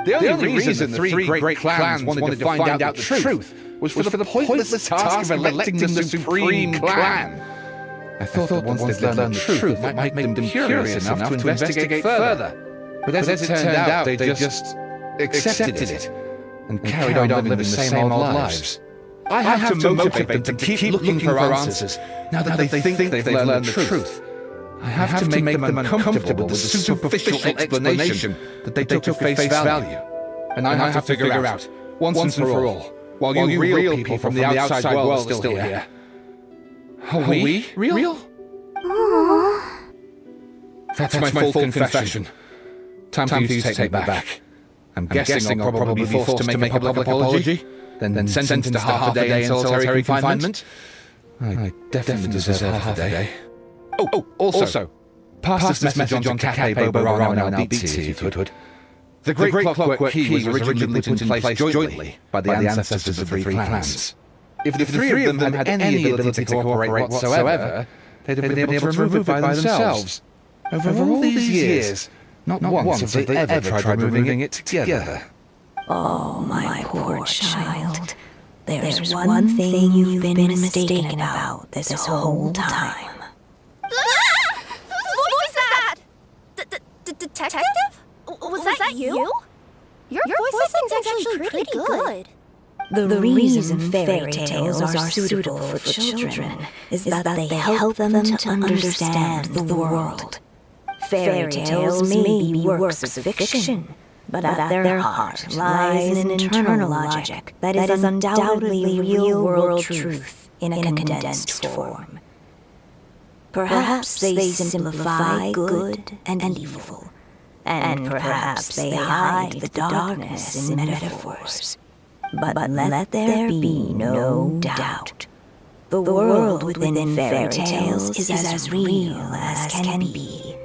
The only reason the three great clans wanted to find out the truth was for the pointless task of electing the supreme clan. I thought that once they'd learned the truth, it might make them curious enough to investigate further. But as it turned out, they just accepted it and carried on living the same old lives. I have to motivate them to keep looking for answers now that they think they've learned the truth. I have to make them uncomfortable with the superficial explanation that they took at face value. And I have to figure out, once and for all, while you real people from the outside world are still here. Are we real? That's my full confession. Time for you to take me back. I'm guessing I'll probably be forced to make a public apology, then sentenced to half a day in solitary confinement. I definitely deserve half a day. Oh, also, pass this message on to Cafe Bobarano and Albizzi, if you could. The Great Clockwork Key was originally put in place jointly by the ancestors of the three clans. If the three of them had any ability to cooperate whatsoever, they'd have been able to remove it by themselves. Over all these years, not once have they ever tried removing it together. Oh, my poor child. There's one thing you've been mistaken about this whole time. Whose voice is that? Detective? Was that you? Your voice is actually pretty good. The reason fairy tales are suitable for children is that they help them to understand the world. Fairy tales may be works of fiction, but at their heart lies an internal logic that is undoubtedly real-world truth in a condensed form. Perhaps they simplify good and evil, and perhaps they hide the darkness in metaphors. But let there be no doubt. The world within fairy tales is as real as can be.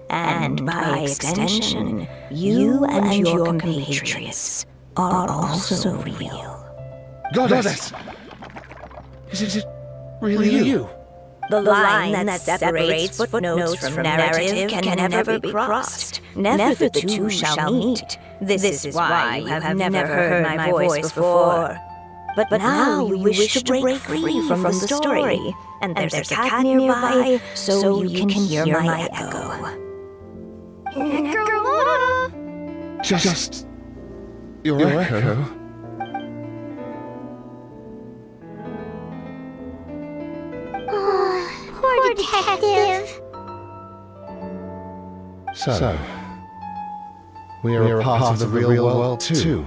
And by extension, you and your compatriots are also real. Goddess! Is it really you? The line that separates footnotes from narrative can never be crossed. Never the two shall meet. This is why you have never heard my voice before. But now you wish to break free from the story, and there's a cat nearby, so you can hear my echo. Just your echo? Poor detective. So, we are a part of the real world too.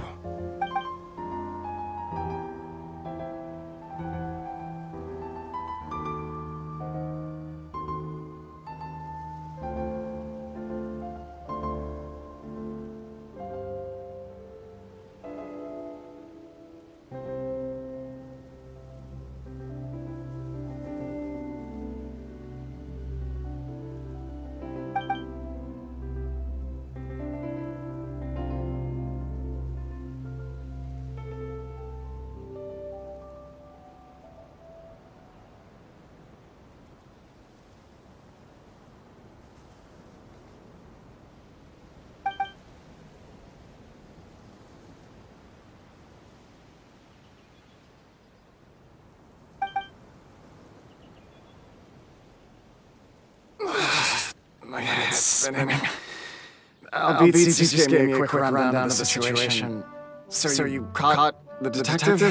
My head's spinning. Albizzi just gave me a quick rundown of the situation. So you caught the detective?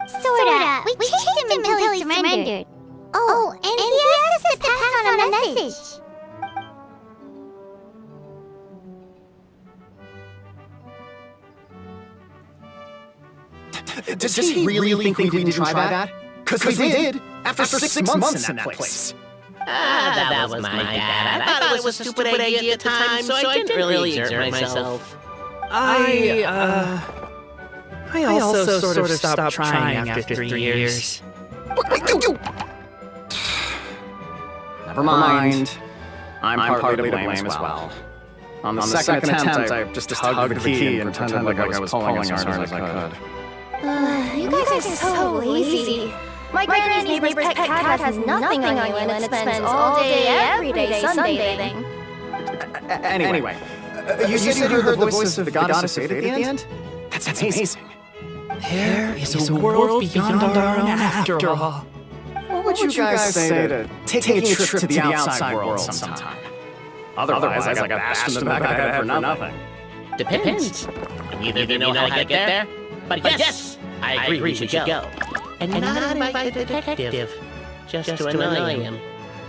Sorta. We chased him until he surrendered. Oh, and he asked us to pass on a message. Does he really think we didn't try that? Because we did, after 6 months in that place. That was my bad. I thought it was a stupid idea at the time, so I didn't really exert myself. I also sort of stopped trying after 3 years. Never mind. I'm partly to blame as well. On the second attempt, I just tugged the key and pretended like I was pulling as hard as I could. You guys are so lazy. My granny's neighbor's pet cat has nothing on you and it spends all day, every day sunbathing. Anyway, you said you heard the voice of the goddess of fate at the end? That's amazing. There is a world beyond our own after all. What would you guys say to taking a trip to the outside world sometime? Otherwise, I got bashed in the back of the head for nothing. Depends. We either know how to get there, but yes, I agree we should go. And not invite the detective, just to annoy him.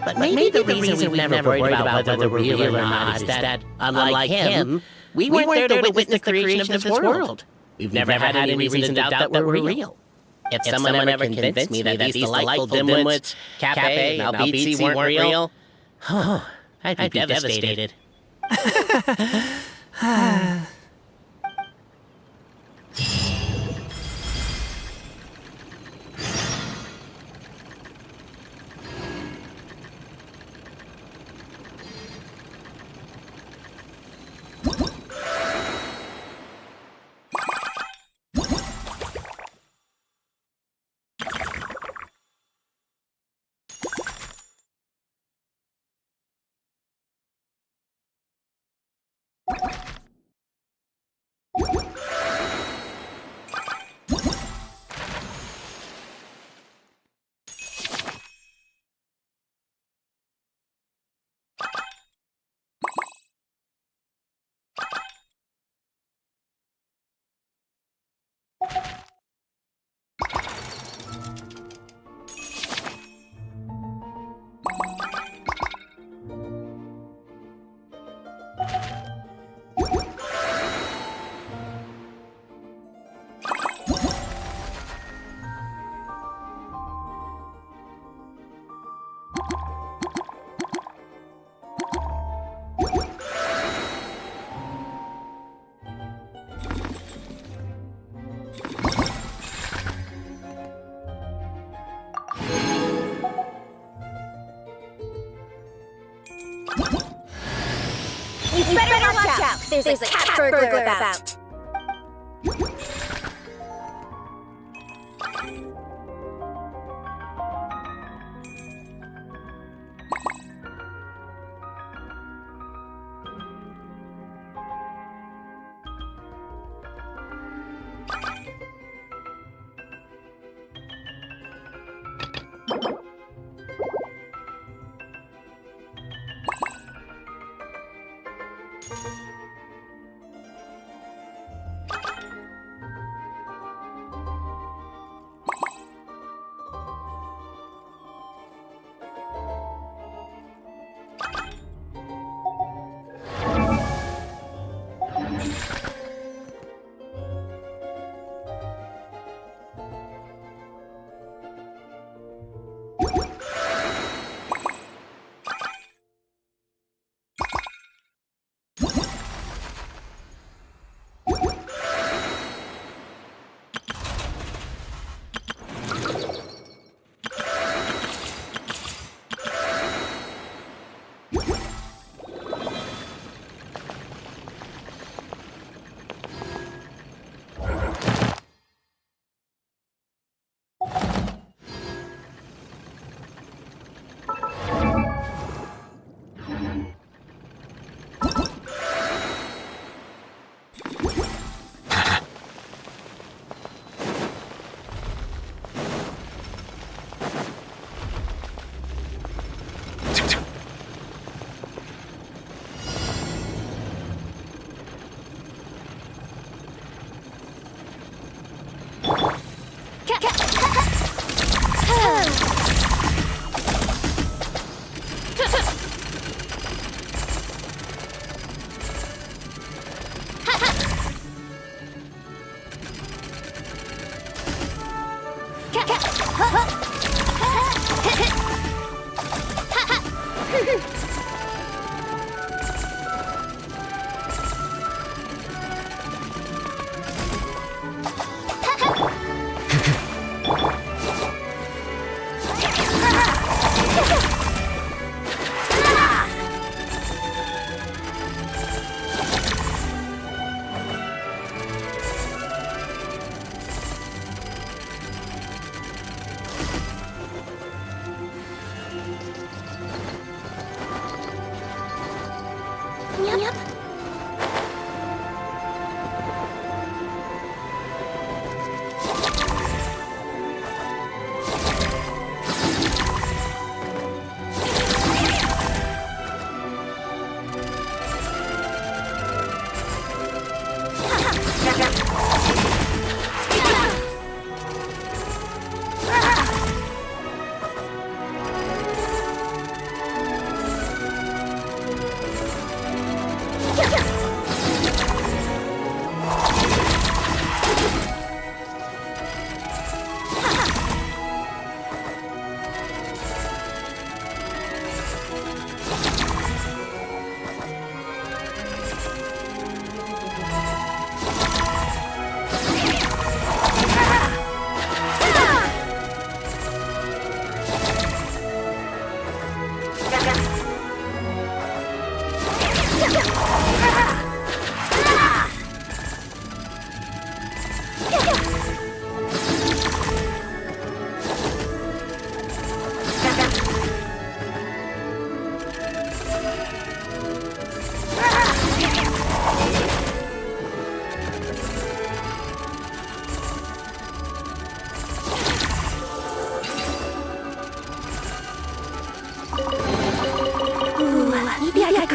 But maybe the reason we've never worried about whether we're real or not is that, unlike him, we weren't there to witness the creation of this world. We've never had any reason to doubt that we're real. If someone ever convinced me that these delightful dimwits, Cafe and Albizzi weren't real, I'd be devastated. You better watch out! There's a cat burglar about!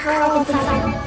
curl up inside.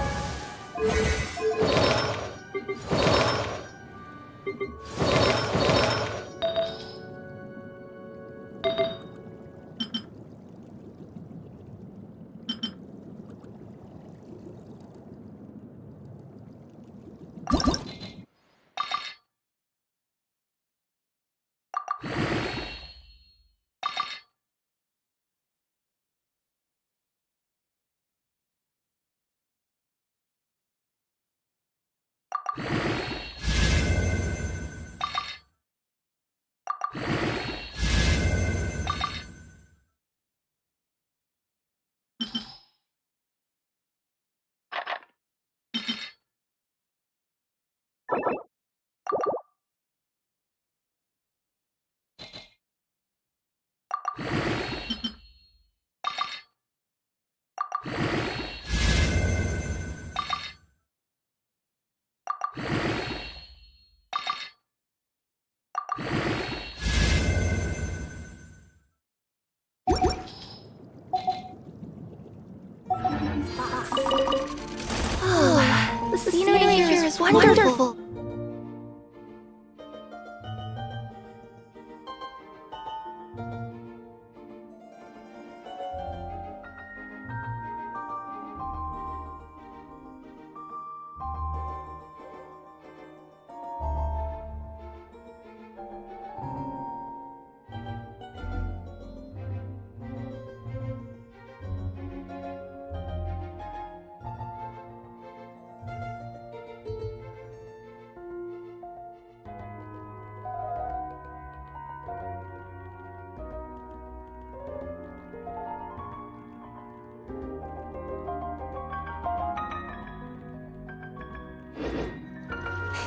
Oh, the scenery here is wonderful.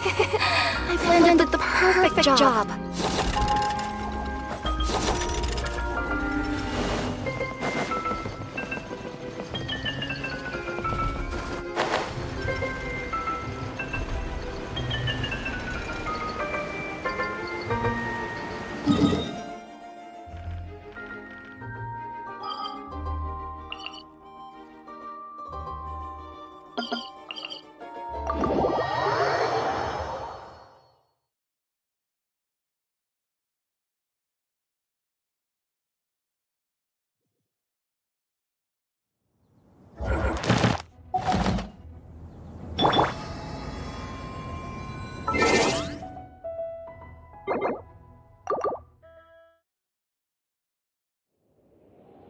I've landed the perfect job.